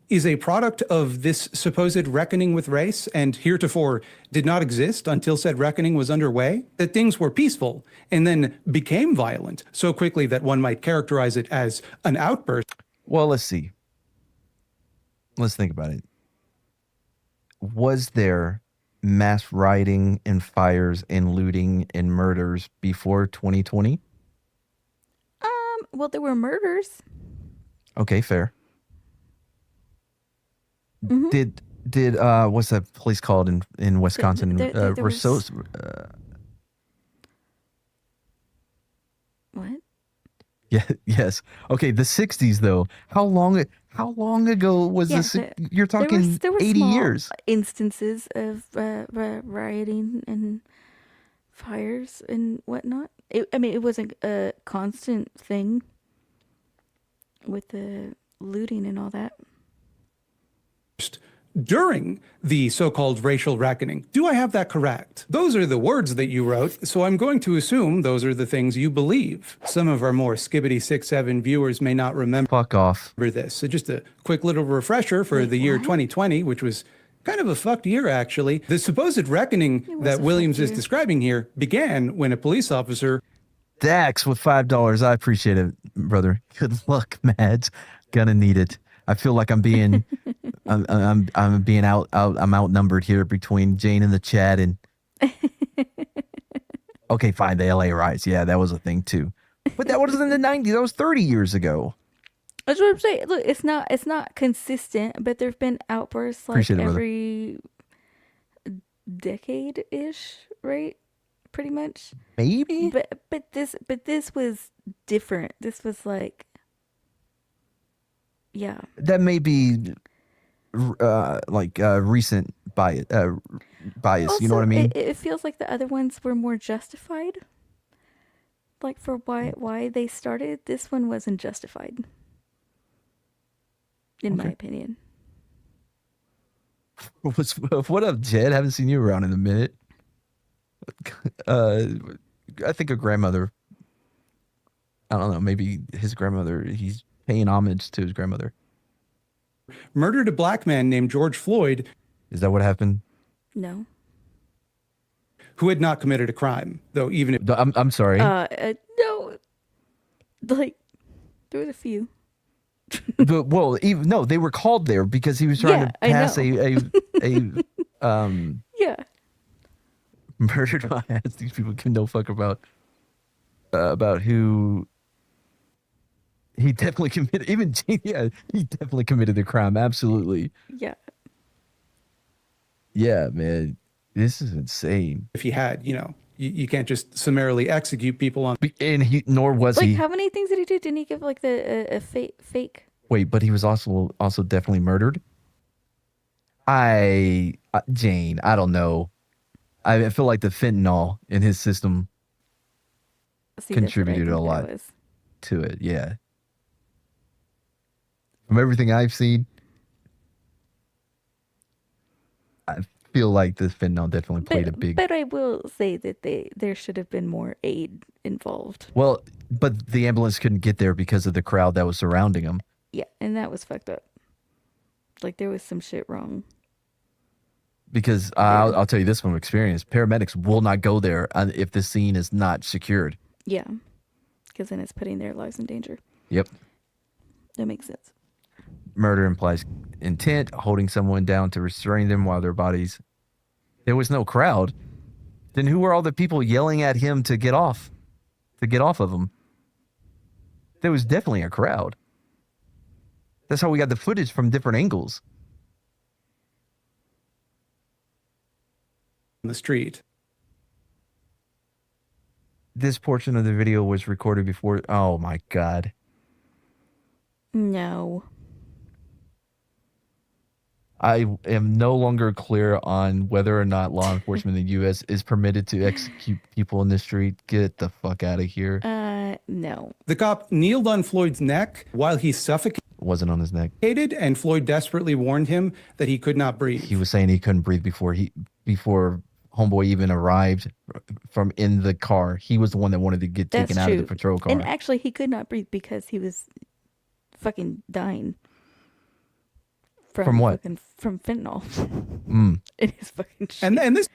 is a product of this supposed reckoning with race and heretofore did not exist until said reckoning was underway? That things were peaceful and then became violent so quickly that one might characterize it as an outburst? Well, let's see. Let's think about it. Was there mass rioting and fires and looting and murders before 2020? Well, there were murders. Okay, fair. Mhm. Did what's that place called in Wisconsin? there was- Rousseau's, What? yeah, yes. Okay, the 60s though. How long ago was Yeah, this? there- You're talking there were 80 small years. instances of rioting and fires and whatnot. I mean, it wasn't a constant thing with the looting and all that. During the so-called racial reckoning. Do I have that correct? Those are the words that you wrote, so I'm going to assume those are the things you believe. Some of our more skibbity 6-7 viewers may not remember Fuck off. this. So just a quick little refresher for the year 2020, which was kind of a fucked year, actually. The supposed reckoning was that a Williams fucked is year. describing here began when a police officer Dax with $5. I appreciate it, brother. Good luck, Mads. Gonna need it. I feel like I'm being I'm being I'm outnumbered here between Jane in the chat and okay, fine, the LA riots. Yeah, that was a thing too. But that wasn't in the 90s. That was 30 years ago. That's what I'm saying. Look, it's not consistent, but there've been outbursts like Appreciate it, brother. every decade-ish, right? Pretty much. Maybe? But this was different. This was like, yeah. That may be recent bias, you know what I mean? It feels like the other ones were more justified. Like for why they started, this one wasn't justified. In my opinion. What up, Jed? Haven't seen you around in a minute. I think a grandmother. I don't know. Maybe his grandmother. He's paying homage to his grandmother. murdered a black man named George Floyd. Is that what happened? No. Who had not committed a crime, though even if I'm sorry. No. Like, there was a few. No, they were called there because he was trying Yeah, to I pass know. a Yeah. murdered my ass. These people give no fuck about who He definitely committed. Even yeah, he definitely committed the crime. Absolutely. Yeah. Yeah, man. This is insane. If he had, you can't just summarily execute people on. And nor was Like, he. how many things did he do? Didn't he give like a fake? Wait, but he was also definitely murdered. Jane, I don't know. I feel like the fentanyl in his system See, that's what I contributed think a that lot was. to it. Yeah. From everything I've seen, I feel like the fentanyl definitely played a big. But I will say that there should have been more aid involved. Well, but the ambulance couldn't get there because of the crowd that was surrounding him. Yeah, and that was fucked up. Like, there was some shit wrong. Because I'll tell you this from experience: paramedics will not go there if the scene is not secured. Yeah, because then it's putting their lives in danger. Yep. That makes sense. Murder implies intent, holding someone down to restrain them while their bodies. There was no crowd. Then who were all the people yelling at him to get off of him? There was definitely a crowd. That's how we got the footage from different angles. The street. This portion of the video was recorded before. Oh my God. No. I am no longer clear on whether or not law enforcement in the U.S. is permitted to execute people in the street. Get the fuck out of here. No. The cop kneeled on Floyd's neck while he suffocated, Wasn't on his neck. and Floyd desperately warned him that he could not breathe. He was saying he couldn't breathe before homeboy even arrived from in the car. He was the one that wanted to get That's taken out true. of the patrol car. And actually, he could not breathe because he was fucking dying. From what? From fentanyl. In his fucking shit. And this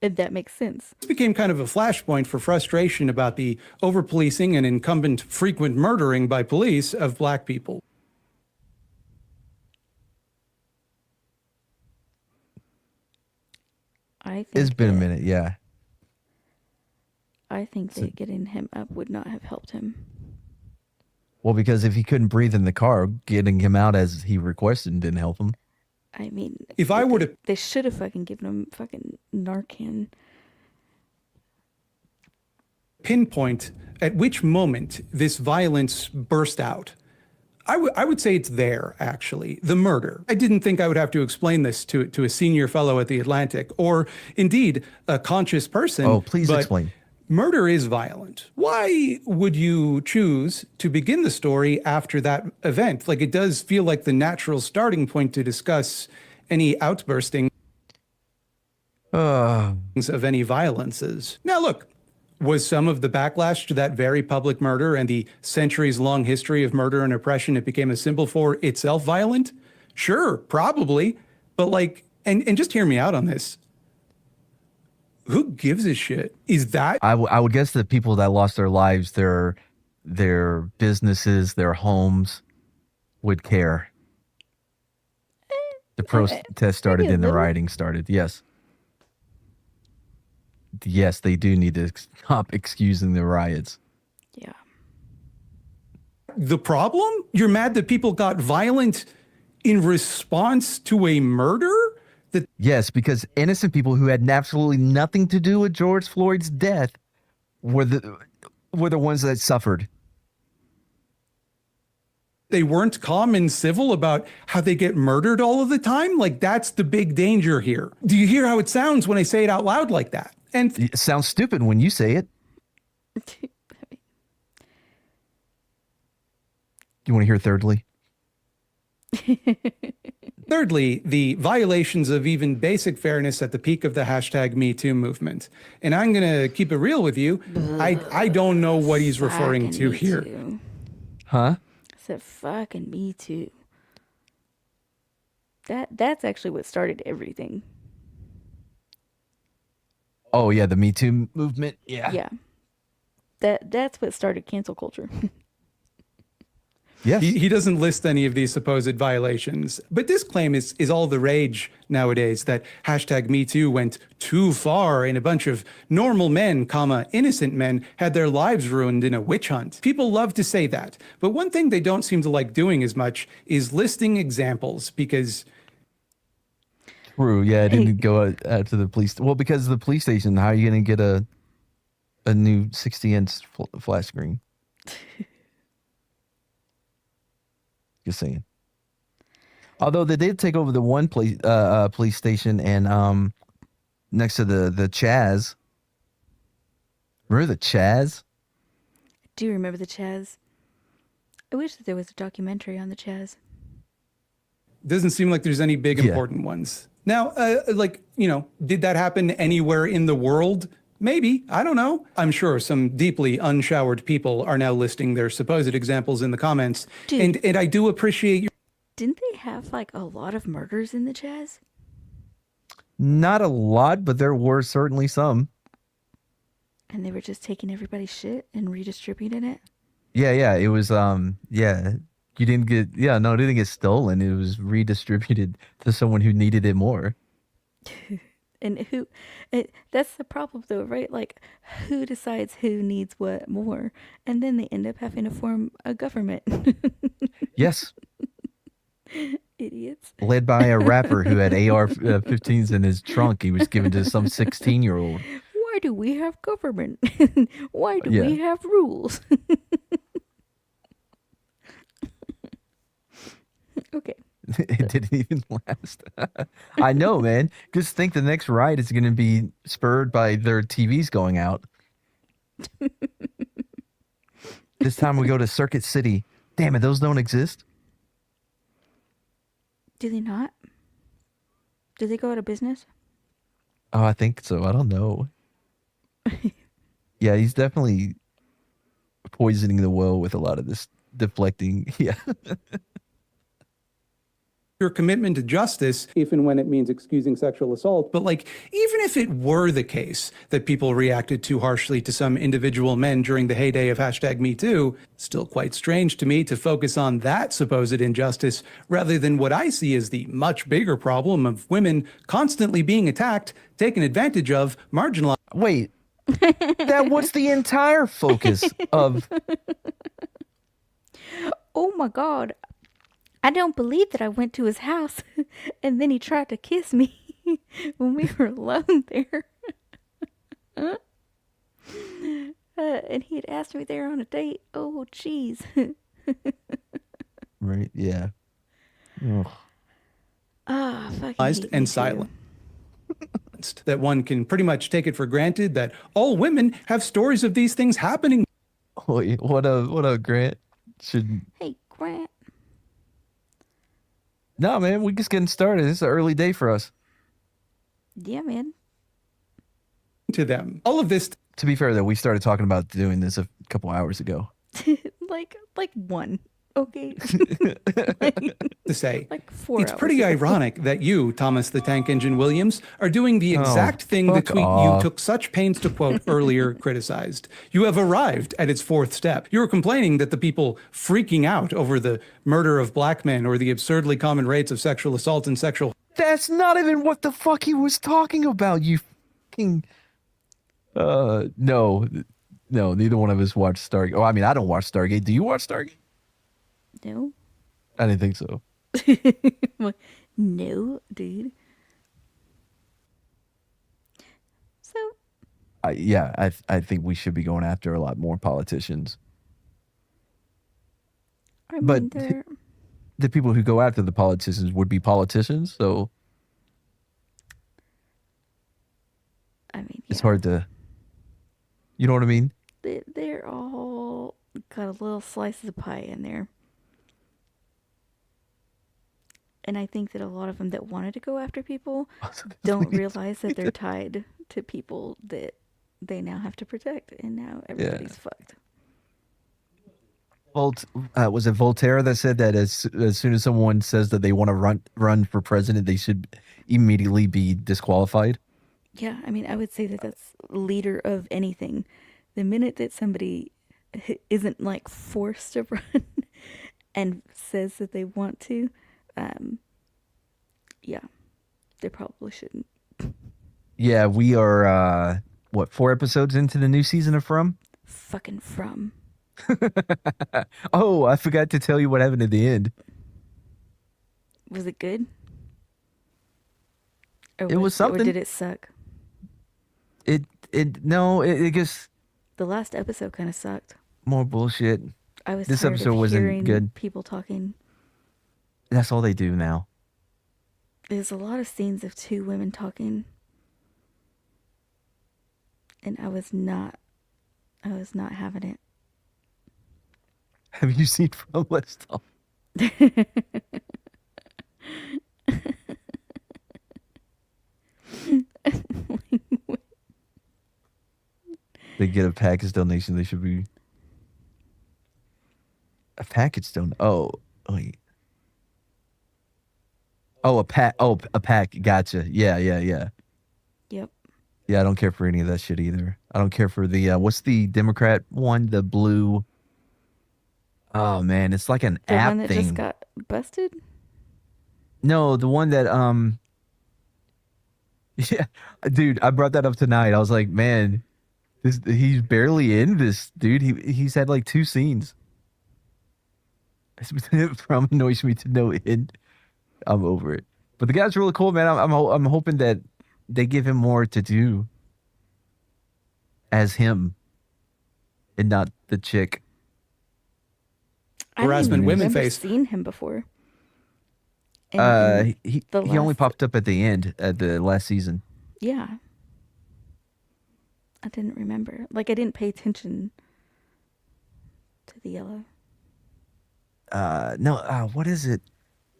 And that makes sense. became kind of a flashpoint for frustration about the over-policing and incumbent frequent murdering by police of black people. I think It's been a that- minute, yeah. I think that getting him up would not have helped him. Well, because if he couldn't breathe in the car, getting him out as he requested didn't help him. I mean, If I were to they should have fucking given him fucking Narcan. pinpoint at which moment this violence burst out, I would say it's there, actually. The murder. I didn't think I would have to explain this to a senior fellow at the Atlantic, or indeed a conscious person. Oh, please but explain. Murder is violent. Why would you choose to begin the story after that event? Like, it does feel like the natural starting point to discuss any outbursting of any violences. Now, look, was some of the backlash to that very public murder and the centuries-long history of murder and oppression it became a symbol for itself violent? Sure, probably. But like, and just hear me out on this. Who gives a shit? Is that I would guess the people that lost their lives, their businesses, their homes would care. The protest started maybe a and the little. rioting started. Yes. Yes, they do need to stop excusing the riots. Yeah. the problem? You're mad that people got violent in response to a murder? Yes, because innocent people who had absolutely nothing to do with George Floyd's death were the ones that suffered. They weren't calm and civil about how they get murdered all of the time? Like, that's the big danger here. Do you hear how it sounds when I say it out loud like that? And It sounds stupid when you say it. You want to hear thirdly? thirdly, the violations of even basic fairness at the peak of the hashtag #MeToo movement. And I'm going to keep it real with you. I don't know what he's referring Fucking to Me here. Too. Huh? I said fucking me too. That's actually what started everything. Oh yeah, the Me Too movement. Yeah. Yeah. That's what started cancel culture. Yes. He doesn't list any of these supposed violations. But this claim is all the rage nowadays, that hashtag Me Too went too far and a bunch of normal men, innocent men, had their lives ruined in a witch hunt. People love to say that. But one thing they don't seem to like doing as much is listing examples, because... True. Yeah, I didn't go out to the police. Well, because of the police station, how are you going to get a new 60-inch flat screen? Just saying. Although they did take over the one police station and next to the Chaz. Remember the Chaz? I do remember the Chaz. I wish that there was a documentary on the Chaz. Doesn't seem like there's any big important ones. Now, did that happen anywhere in the world? Maybe. I don't know. I'm sure some deeply unshowered people are now listing their supposed examples in the comments. Dude, and I do appreciate your... Didn't they have like a lot of murders in the Chaz? Not a lot, but there were certainly some. And they were just taking everybody's shit and redistributing it? Yeah. It was, You didn't get, it didn't get stolen. It was redistributed to someone who needed it more. And that's the problem though, right? Like, who decides who needs what more? And then they end up having to form a government. Yes. Idiots. Led by a rapper who had AR-15s in his trunk. He was given to some 16-year-old. Why do we have government? Why do we have rules? Okay. It didn't even last. I know, man. Just think the next riot is going to be spurred by their TVs going out. This time we go to Circuit City. Damn it, those don't exist. Do they not? Do they go out of business? Oh, I think so. I don't know. Yeah, he's definitely poisoning the well with a lot of this deflecting. Yeah. Your commitment to justice, if and when it means excusing sexual assault. But even if it were the case that people reacted too harshly to some individual men during the heyday of hashtag Me Too, still quite strange to me to focus on that supposed injustice rather than what I see as the much bigger problem of women constantly being attacked, taken advantage of, marginalized. Wait, that was the entire focus of... Oh my God. I don't believe that I went to his house and then he tried to kiss me when we were alone there. And he had asked me there on a date. Oh, jeez. Right, yeah. And silent. That one can pretty much take it for granted that all women have stories of these things happening. Wait, what up, Grant? Hey, Grant. No, man, we're just getting started. This is an early day for us. Yeah, man. To them. All of this. To be fair, though, we started talking about doing this a couple hours ago. like one. Okay. To say. Like 4 It's hours pretty ago. ironic that you, Thomas the Tank Engine Williams, are doing the exact thing the fuck tweet off. you took such pains to quote earlier criticized. You have arrived at its fourth step. You were complaining that the people freaking out over the murder of black men or the absurdly common rates of sexual assault and sexual... That's not even what the fuck he was talking about, you fucking... No, neither one of us watched Stargate. Oh, I mean, I don't watch Stargate. Do you watch Stargate? No. I didn't think so. No, dude. So. I think we should be going after a lot more politicians. I mean, But they're... the people who go after the politicians would be politicians, so I mean, it's hard to... You know what I mean? They're all got a little slices of pie in there. And I think that a lot of them that wanted to go after people don't realize that they're tied to people that they now have to protect. And now everybody's fucked. Was it Voltaire that said that as soon as someone says that they want to run for president, they should immediately be disqualified? Yeah, I mean, I would say that that's leader of anything. The minute that somebody isn't like forced to run and says that they want to, yeah, they probably shouldn't. Yeah, we are, 4 episodes into the new season of From? Fucking From. Oh, I forgot to tell you what happened at the end. Was it good? It was something. Or did it suck? No, it just The last episode kind of sucked. more bullshit. I was This tired episode of wasn't hearing good. people talking. That's all they do now. There's a lot of scenes of 2 women talking. And I was not having it. Have you seen From? Let's talk. They get a package donation. They should be a package donation. Oh, wait. Oh, a pack. Oh, a pack. Gotcha. Yeah. Yep. Yeah, I don't care for any of that shit either. I don't care for the what's the Democrat one? The blue. Oh man, it's like an The app one that thing. just got busted? No, the one that yeah, dude, I brought that up tonight. I was like, man, he's barely in this, dude. He's had like 2 scenes. From annoys me to no end. I'm over it. But the guy's really cool, man. I'm hoping that they give him more to do as him and not the chick. Harassment women I've never face. seen him before. And He the only last- popped up at the end at the last season. Yeah. I didn't remember. Like, I didn't pay attention to the yellow. No, what is it?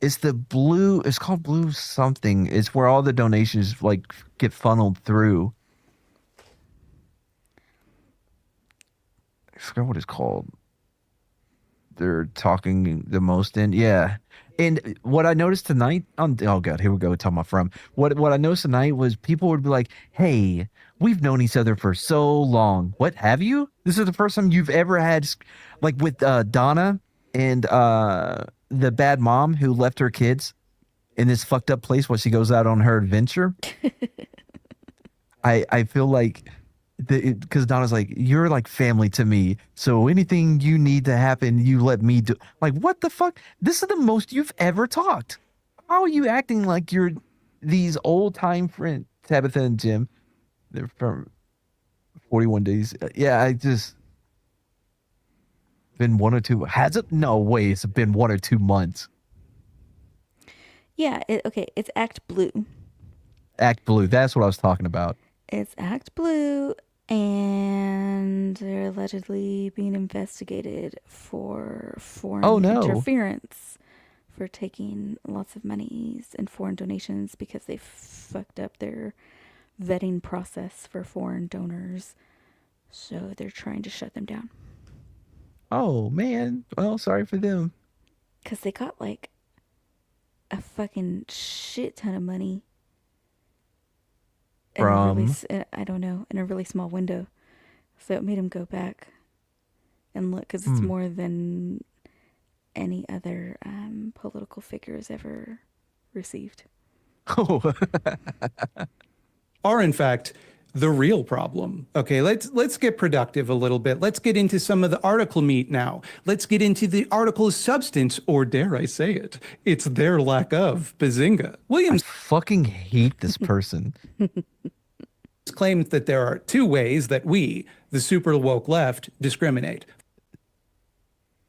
It's the blue. It's called Blue something. It's where all the donations like get funneled through. I forgot what it's called. They're talking the most in. Yeah. And what I noticed tonight oh god, here we go talking about From. What I noticed tonight was people would be like, "Hey, we've known each other for so long. What have you? This is the first time you've ever had like with Donna and the bad mom who left her kids in this fucked up place while she goes out on her adventure." I feel like because Donna's like, you're like family to me, so anything you need to happen, you let me do. Like, what the fuck? This is the most you've ever talked. How are you acting like you're these old time friends, Tabitha and Jim? They're from 41 Days. Yeah, I just been 1 or 2. Has it? No way. It's been 1 or 2 months. Yeah, okay, it's Act Blue. Act Blue. That's what I was talking about. It's Act Blue, and they're allegedly being investigated for foreign interference, for taking lots of monies and foreign donations because they fucked up their vetting process for foreign donors. So they're trying to shut them down. Oh, man. Well, sorry for them. Because they got like a fucking shit ton of money. From? I don't know, in a really small window. So it made him go back and look, because it's more than any other political figures ever received. Oh. Are in fact the real problem. Okay, let's get productive a little bit. Let's get into some of the article meat now. Let's get into the article's substance, or dare I say it, it's their lack of. Bazinga. Williams I fucking hate this person. claims that there are 2 ways that we, the super woke left, discriminate.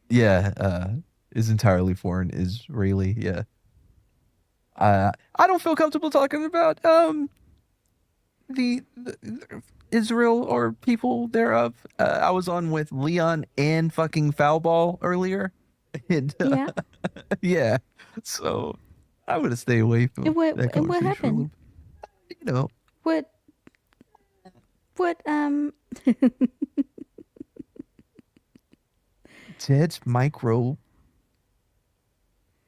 Yeah, is entirely foreign Israeli. Yeah. I don't feel comfortable talking about the Israel or people thereof. I was on with Leon and fucking Foulball earlier. And, Yeah. yeah. So I would stay away from And what- that and what conversation for a happened? little- You know, What Ted's micro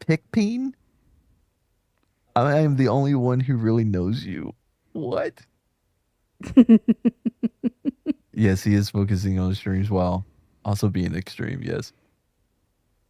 pickpeen. I am the only one who really knows you. What? Yes, he is focusing on streams while also being extreme. Yes.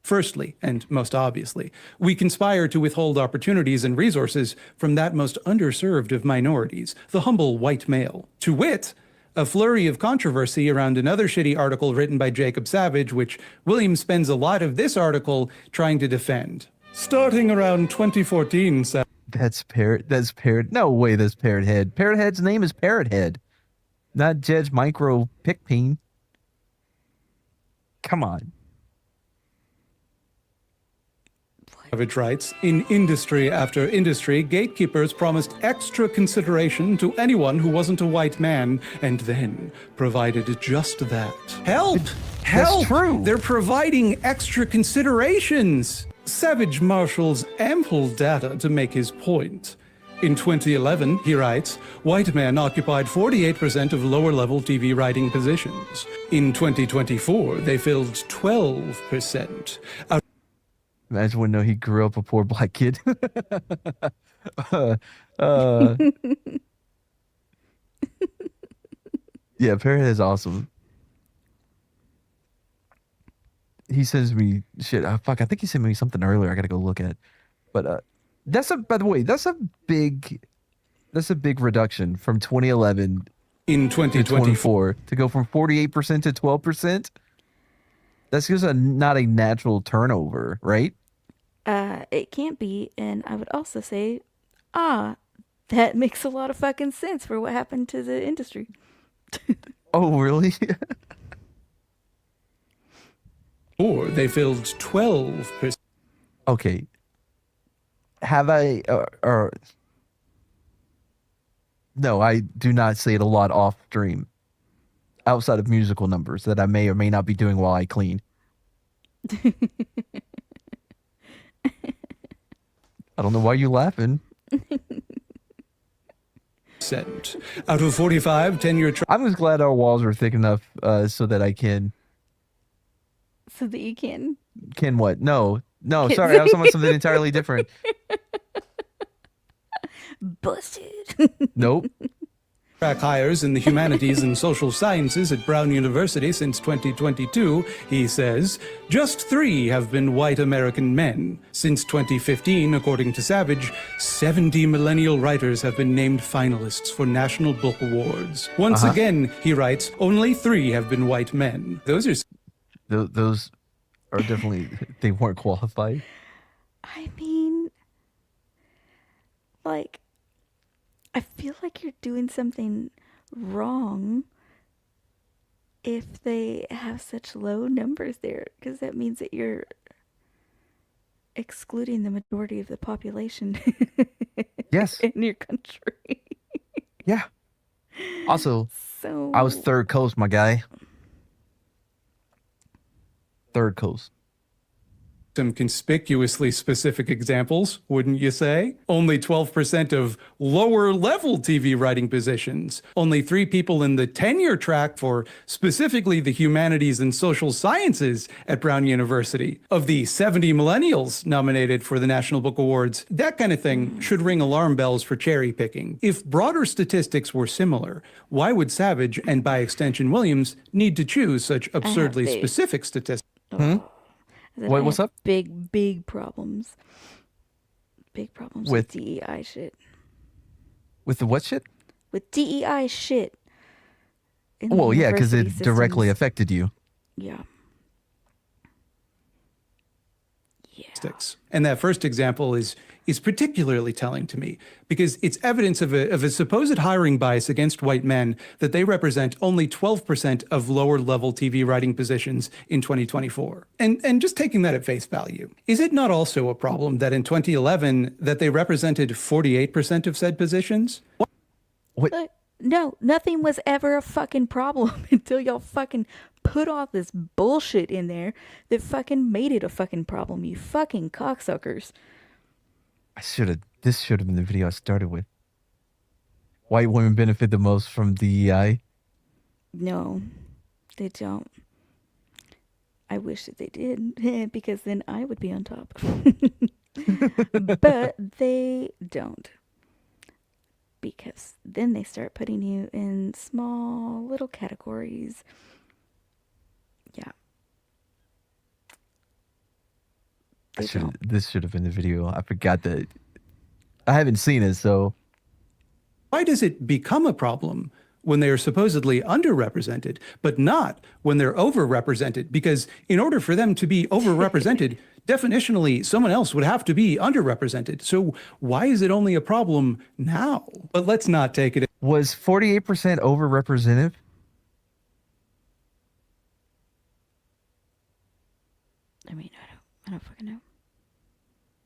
Firstly, and most obviously, we conspire to withhold opportunities and resources from that most underserved of minorities, the humble white male. To wit, a flurry of controversy around another shitty article written by Jacob Savage, which William spends a lot of this article trying to defend. Starting around 2014, That's Parrot. No way. That's Parrot Head. Parrot Head's name is Parrot Head, not Judge Micro Pickpeen. Come on. Savage writes, in industry after industry, gatekeepers promised extra consideration to anyone who wasn't a white man, and then provided just that. Help! Help! That's true. They're providing extra considerations. Savage marshals ample data to make his point. In 2011, he writes, white men occupied 48% of lower-level TV writing positions. In 2024, they filled 12%. Imagine when he grew up a poor black kid. Yeah, Parrot is awesome. He sends me shit. Fuck, I think he sent me something earlier. I gotta go look at. But by the way, that's a big reduction from 2011 in 2024 to go from 48% to 12%. That's just not a natural turnover, right? It can't be, and I would also say, that makes a lot of fucking sense for what happened to the industry. Oh, really? Or they filled 12%. Okay. Have I, no, I do not say it a lot off stream, outside of musical numbers that I may or may not be doing while I clean. I don't know why you're laughing. Out of 45 tenure I'm just glad our walls are thick enough so that I can. So that you can. Can what? No, sorry, I was talking about something entirely different. Busted. Nope. Track hires in the humanities and social sciences at Brown University since 2022, he says, just 3 have been white American men. Since 2015, according to Savage, 70 millennial writers have been named finalists for National Book Awards. Once again, he writes, only 3 have been white men. Those are definitely, they weren't qualified. I mean, like, I feel like you're doing something wrong if they have such low numbers there, because that means that you're excluding the majority of the population. Yes. In your country. Yeah. Also, so I was third coast, my guy. Third coast. Some conspicuously specific examples, wouldn't you say? Only 12% of lower-level TV writing positions. Only 3 people in the tenure track for specifically the humanities and social sciences at Brown University. Of the 70 millennials nominated for the National Book Awards, that kind of thing should ring alarm bells for cherry picking. If broader statistics were similar, why would Savage, and by extension Williams, need to choose such absurdly specific statistics? Wait, what's up? Big problems. Big problems with DEI shit. With the what shit? With DEI shit. Well, yeah, because it directly affected you. Yeah. And that first example is particularly telling to me because it's evidence of a supposed hiring bias against white men that they represent only 12% of lower level TV writing positions in 2024. And just taking that at face value, is it not also a problem that in 2011 that they represented 48% of said positions? What? No, nothing was ever a fucking problem until y'all fucking put all this bullshit in there that fucking made it a fucking problem, you fucking cocksuckers. This should have been the video I started with. White women benefit the most from DEI. No, they don't. I wish that they did, because then I would be on top. But they don't. Because then they start putting you in small little categories. Yeah. They don't. This should have been the video. I forgot that. I haven't seen it, so. Why does it become a problem when they are supposedly underrepresented, but not when they're overrepresented? Because in order for them to be overrepresented, definitionally, someone else would have to be underrepresented. So why is it only a problem now? But let's not take it. Was 48% overrepresented? I mean, I don't fucking know.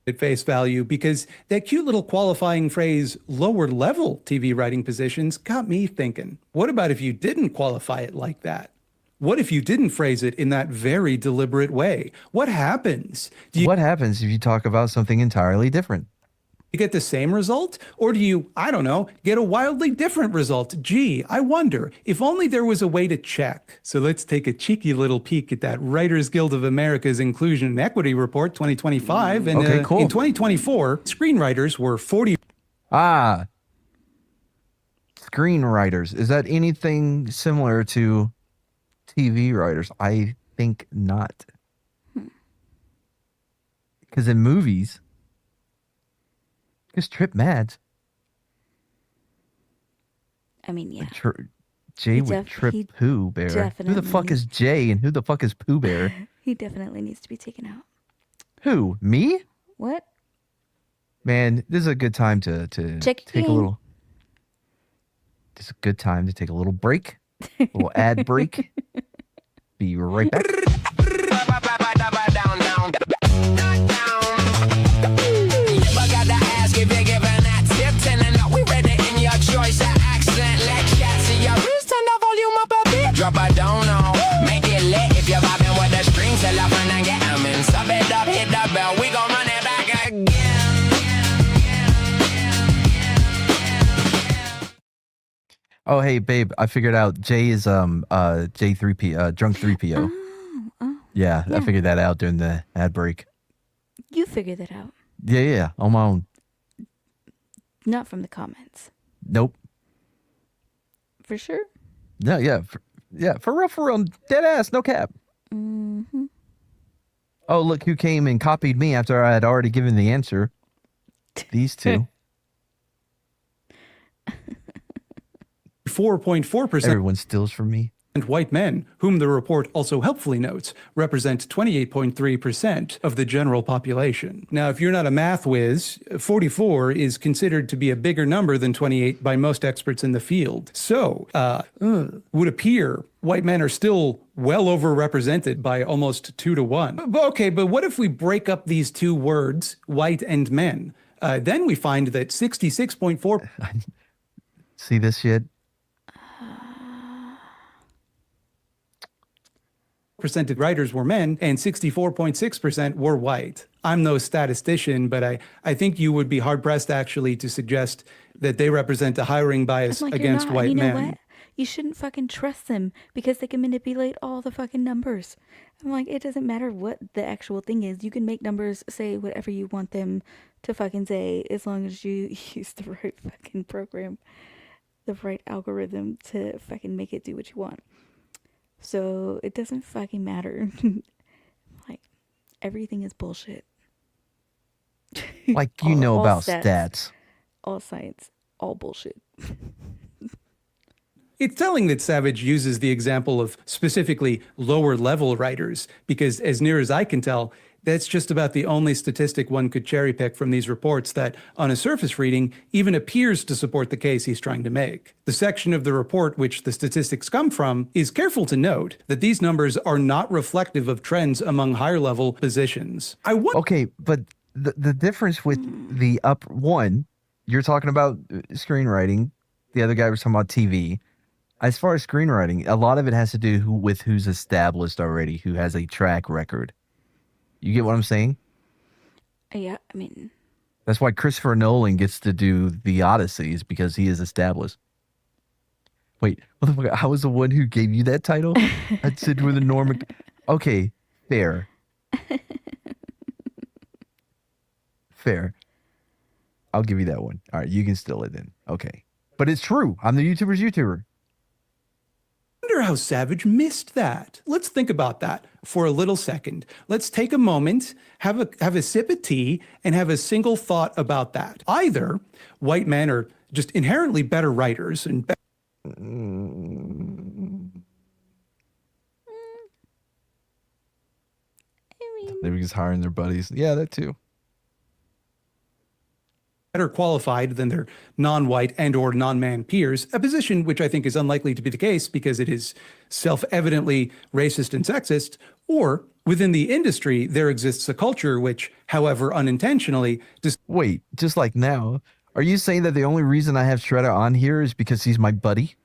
At face value, because that cute little qualifying phrase, lower level TV writing positions, got me thinking, what about if you didn't qualify it like that? What if you didn't phrase it in that very deliberate way? What happens? What happens if you talk about something entirely different? You get the same result? Or do you, I don't know, get a wildly different result? Gee, I wonder, if only there was a way to check. So let's take a cheeky little peek at that Writers Guild of America's Inclusion and Equity Report 2025. And Okay, cool. In 2024, screenwriters were 40. Screenwriters. Is that anything similar to TV writers? I think not. Because in movies, just Trip Mads. I mean, yeah. Jay would trip Pooh Bear. Who the fuck is Jay and who the fuck is Pooh Bear? He definitely needs to be taken out. Who? Me? What? Man, this is a good time to Check take a in. little. This is a good time to take a little break, a little ad break. Be right back. Drop a down now. Make it lit if you're vibing with the strings. Tell a friend and get them in. Sub it up, hit the bell. We gon' run it back again. Oh, hey, babe, I figured out Jay is J3P drunk 3PO. Yeah, I figured that out during the ad break. You figure that out. Yeah, on my own. Not from the comments. Nope. For sure? No, for real, dead ass, no cap. Mm-hmm. Oh, look who came and copied me after I had already given the answer. These two. 4.4%. Everyone steals from me. And white men, whom the report also helpfully notes, represent 28.3% of the general population. Now, if you're not a math whiz, 44 is considered to be a bigger number than 28 by most experts in the field. So, would appear white men are still well overrepresented by almost 2 to 1. Okay, but what if we break up these two words, white and men? Then we find that 66.4%. See this shit? Of writers were men and 64.6% were white. I'm no statistician, but I think you would be hard-pressed actually to suggest that they represent a hiring bias I'm like, against you're not. white You know men. what? You shouldn't fucking trust them because they can manipulate all the fucking numbers. I'm like, it doesn't matter what the actual thing is. You can make numbers say whatever you want them to fucking say as long as you use the right fucking program, the right algorithm to fucking make it do what you want. So it doesn't fucking matter. Like, everything is bullshit. Like, you know all about stats. All science, all bullshit. It's telling that Savage uses the example of specifically lower level writers because, as near as I can tell, that's just about the only statistic one could cherry pick from these reports that, on a surface reading, even appears to support the case he's trying to make. The section of the report which the statistics come from is careful to note that these numbers are not reflective of trends among higher level positions. Okay, but the difference with the up one, you're talking about screenwriting. The other guy was talking about TV. As far as screenwriting, a lot of it has to do with who's established already, who has a track record. You get what I'm saying? Yeah, I mean... That's why Christopher Nolan gets to do the Odysseys, because he is established. Wait, motherfucker, I was the one who gave you that title? I said with a Norman... Okay, fair. Fair. I'll give you that one. All right, you can steal it then. Okay. But it's true. I'm the YouTuber's YouTuber. wonder how Savage missed that. Let's think about that for a little second. Let's take a moment, have a sip of tea, and have a single thought about that. Either white men are just inherently better writers and Maybe just hiring their buddies. Yeah, that too. better qualified than their non-white and or non-man peers, a position which I think is unlikely to be the case because it is self-evidently racist and sexist, or within the industry, there exists a culture which, however unintentionally, Wait, just like now, are you saying that the only reason I have Shredder on here is because he's my buddy?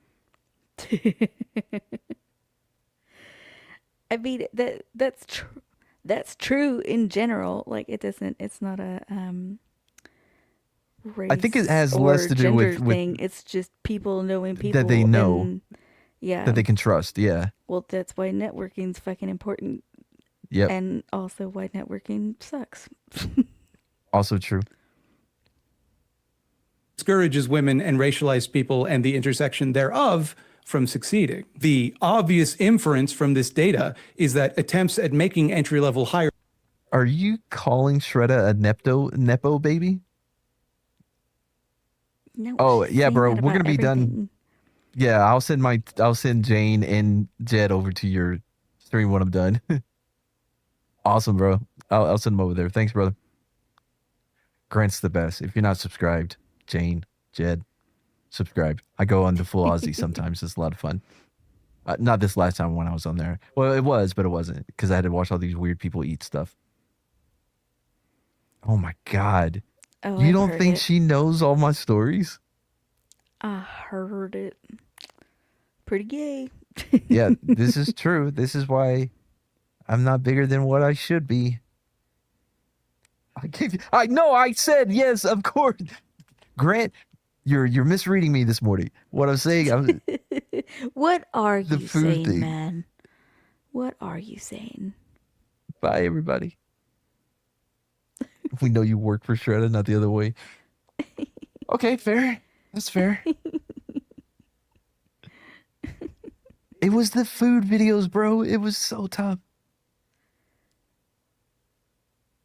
I mean that's true. That's true in general. Like it's not a race I think it has or less to do gender with thing. It's just people knowing people that they know, and, yeah, that they can trust. Yeah. Well, that's why networking's fucking important. Yep. And also why networking sucks. Also true. discourages women and racialized people and the intersection thereof from succeeding. The obvious inference from this data is that attempts at making entry-level hire. Are you calling Shredder a nepo baby? No, Oh she's yeah, saying bro. that We're about gonna be done. everything. Yeah, I'll send Jane and Jed over to your stream when I'm done. Awesome, bro. I'll send them over there. Thanks, brother. Grant's the best. If you're not subscribed, Jane, Jed, subscribe. I go on to full Aussie sometimes. It's a lot of fun. Not this last time when I was on there. Well, it was, but it wasn't because I had to watch all these weird people eat stuff. Oh my God. Oh, You I've don't heard think it. she knows all my stories? I heard it. Pretty gay. Yeah, this is true. This is why I'm not bigger than what I should be. I know I said yes, of course. Grant, you're misreading me this morning. What I'm saying, What are The you food saying, thing. man? What are you saying? bye everybody. We know you work for Shredder, not the other way. Okay, fair. That's fair. It was the food videos, bro. It was so tough.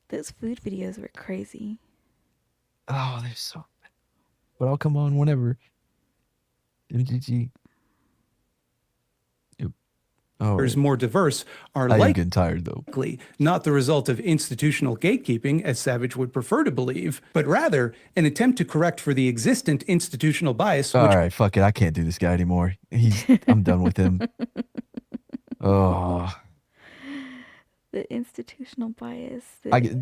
Those food videos were crazy. Oh, they're so. But I'll come on whenever. MGG. Yep. Oh, is more diverse are I am likely getting tired though. not the result of institutional gatekeeping, as Savage would prefer to believe, but rather an attempt to correct for the existent institutional bias, All which right, fuck it. I can't do this guy anymore. I'm done with him. Oh, The institutional bias.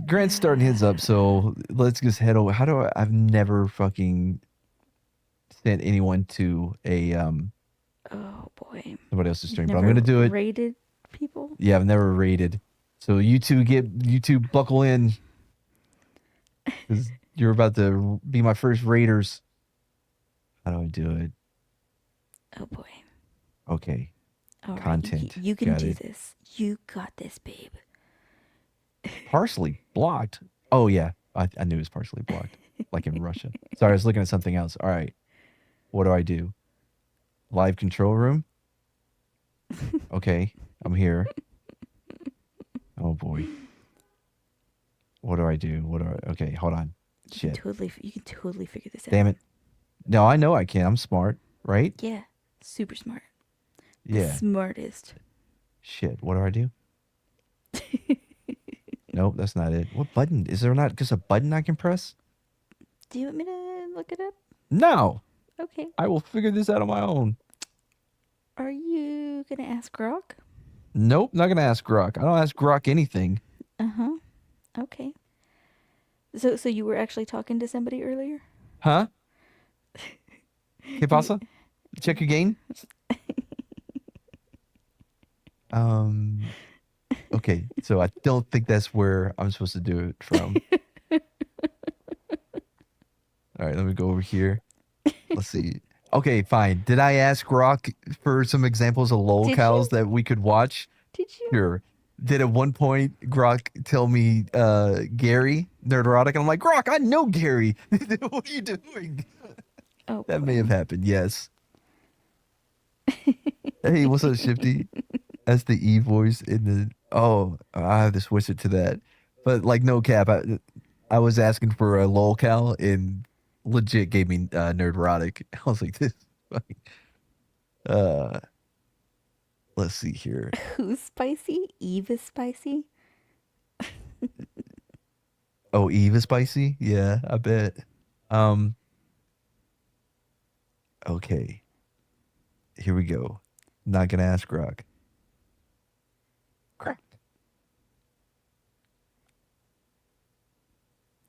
Grant's starting his up, so let's just head over. I've never fucking sent anyone to a Oh boy. somebody else's stream, but Never I'm gonna do it. Rated people. Yeah, I've never rated. So you two buckle in. 'Cause you're about to be my first raiders. How do I do it? Oh boy. Okay. All right, Content. You can Got do it. this. You got this, babe. Partially blocked. Oh yeah, I knew it was partially blocked, like in Russia. Sorry, I was looking at something else. All right, what do? Live control room. Okay, I'm here. Oh boy. What do I do? Okay, hold on. You Shit. can totally figure this out. Damn it. No, I know I can. I'm smart, right? Yeah. Super smart. Yeah. Smartest. Shit. What do? Nope, that's not it. What button? Is there not just a button I can press? Do you want me to look it up? No. Okay. I will figure this out on my own. Are you gonna ask Grok? Nope, not gonna ask Grok. I don't ask Grok anything. Uh-huh. Okay. So you were actually talking to somebody earlier? Huh? ¿Qué pasa? Check again. Okay, so I don't think that's where I'm supposed to do it from. All right, let me go over here. Let's see. Okay, fine. Did I ask Grok for some examples of lolcows that we could watch? Did you? Sure. Did at one point Grok tell me Gary Nerderotic? And I'm like, Grok, I know Gary. What are you doing? Oh, That may have happened, yes. Hey, what's up, Shifty? That's the E voice in the. Oh, I have to switch it to that. But like, no cap. I was asking for a lolcal and legit gave me nerdrotic. I was like, this. Uh, let's see here. Who's spicy? Eve is spicy. Oh, Eve is spicy. Yeah, I bet. Okay. Here we go. Not gonna ask Grok. Correct.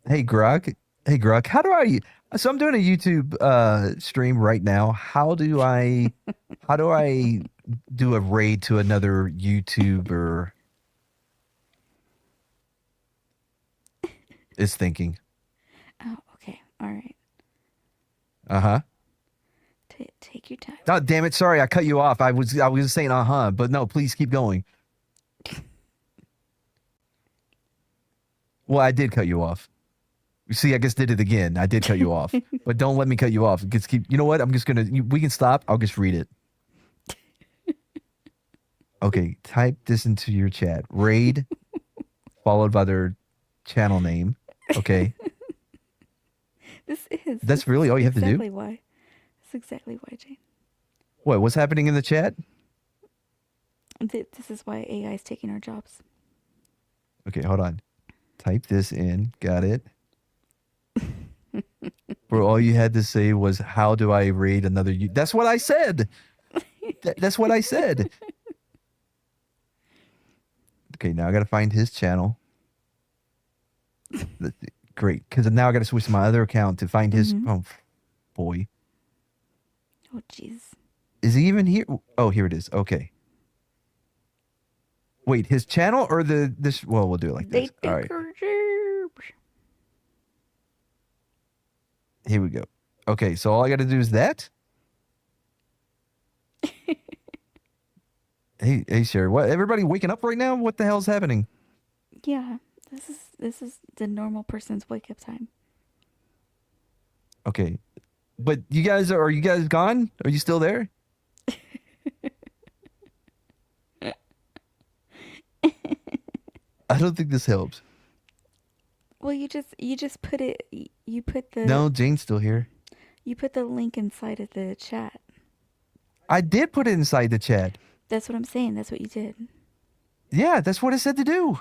Hey Grok. Hey Grok. How do I? So I'm doing a YouTube stream right now. How do I do a raid to another YouTuber? Is thinking. Oh, okay. All right. Uh-huh. Take your time. Oh, damn it. Sorry, I cut you off. I was saying uh-huh, but no, please keep going. Well, I did cut you off. You see, I just did it again. I did cut you off. But don't let me cut you off. Just keep. You know what? I'm just going to we can stop. I'll just read it. Okay, type this into your chat. Raid followed by their channel name. Okay. That's really all you have to do? Exactly why. That's exactly why, Jane. What? What's happening in the chat? This is why AI is taking our jobs. Okay, hold on. Type this in. Got it. Bro, all you had to say was, how do I raid another That's what I said. That's what I said. Okay, now I got to find his channel. Great, because now I got to switch to my other account to find his. Oh, boy. Oh, jeez. Is he even here? Oh, here it is. Okay. Wait, his channel or this? Well, we'll do it like this. All right. Here we go. Okay, so all I got to do is that. Hey, Sherry. What? Everybody waking up right now? What the hell's happening? Yeah, this is the normal person's wake up time. Okay, but are you guys gone? Are you still there? I don't think this helps. Well, you just put it. You put the. No, Jane's still here. You put the link inside of the chat. I did put it inside the chat. That's what I'm saying. That's what you did. Yeah, that's what it said to do.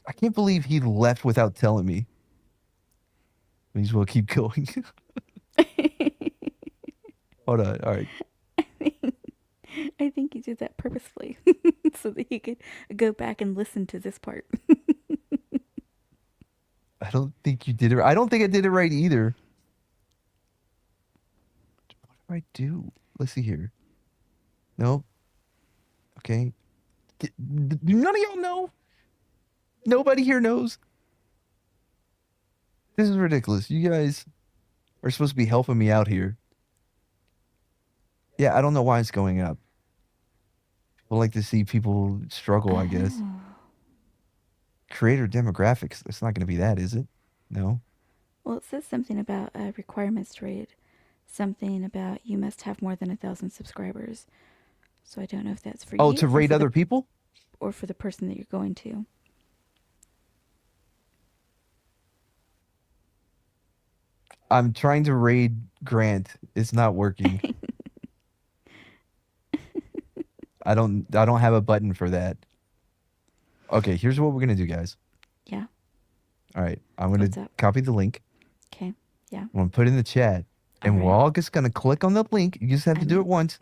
I can't believe he left without telling me. May as well keep going. Hold on. All right. I think you did that purposefully so that you could go back and listen to this part. I don't think you did it. I don't think I did it right either. What do I do? Let's see here. No. Okay. Do none of y'all know? Nobody here knows. This is ridiculous. You guys are supposed to be helping me out here. Yeah, I don't know why it's going up. People like to see people struggle, I guess. Creator demographics. It's not going to be that, is it? No. Well, it says something about requirements to raid. Something about you must have more than 1,000 subscribers. So I don't know if that's for you. Oh, to raid other people? Or for the person that you're going to. I'm trying to raid Grant. It's not working. I don't have a button for that. Okay, here's what we're gonna do, guys. Yeah. All right, I'm gonna copy the link. Okay. Yeah. I'm gonna put it in the chat, and we're all just gonna click on the link. You just have to do it once.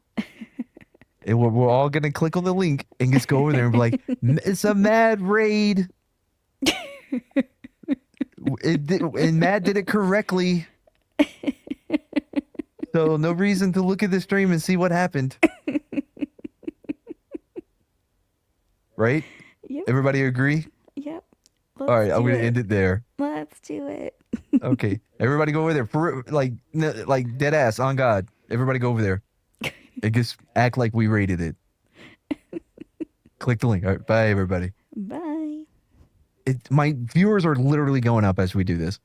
And we're all gonna click on the link and just go over there and be like, "It's a mad raid." And Matt did it correctly. So no reason to look at the stream and see what happened. Right? Yep. Everybody agree? Yep. All right, I'm going to end it there. Let's do it. Okay. Everybody go over there. For like dead ass, on God. Everybody go over there. And just act like we rated it. Click the link. All right, bye, everybody. Bye. My viewers are literally going up as we do this.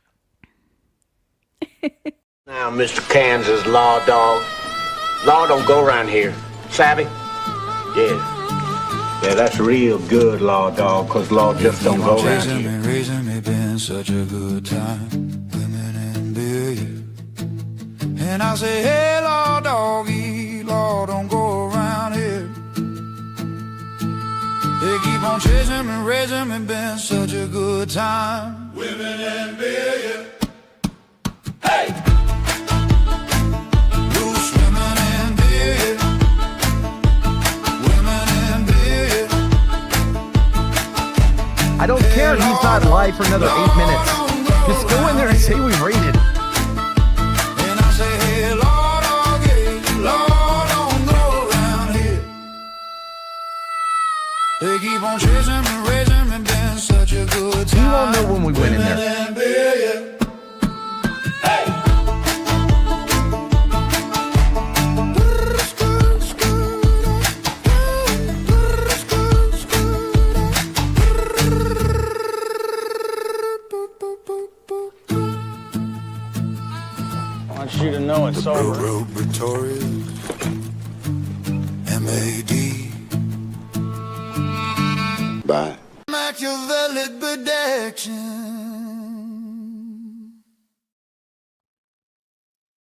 Now, Mr. Kansas Law Dog. Law don't go around here. Savvy? Yeah. Yeah, that's real good, Law Dog, because law just don't go around here. Raising me been such a good time. Women and beer, yeah. And I say, hey, Law Doggy, Law don't go around here. They keep on chasing me, raising me, been such a good time. Women and beer, yeah. Hey! Loose women and beer, yeah. Women and beer, yeah. I don't care if he's not live for another 8 minutes. Just go in there and say we rated. And I say, hey, Lord, okay, Lord, don't go around here. They keep on chasing me, raising me, been such a good time. You won't know when we went in there. And beer, yeah. Hey! I want you to know it's over. Road Victoria, MAD. Bye.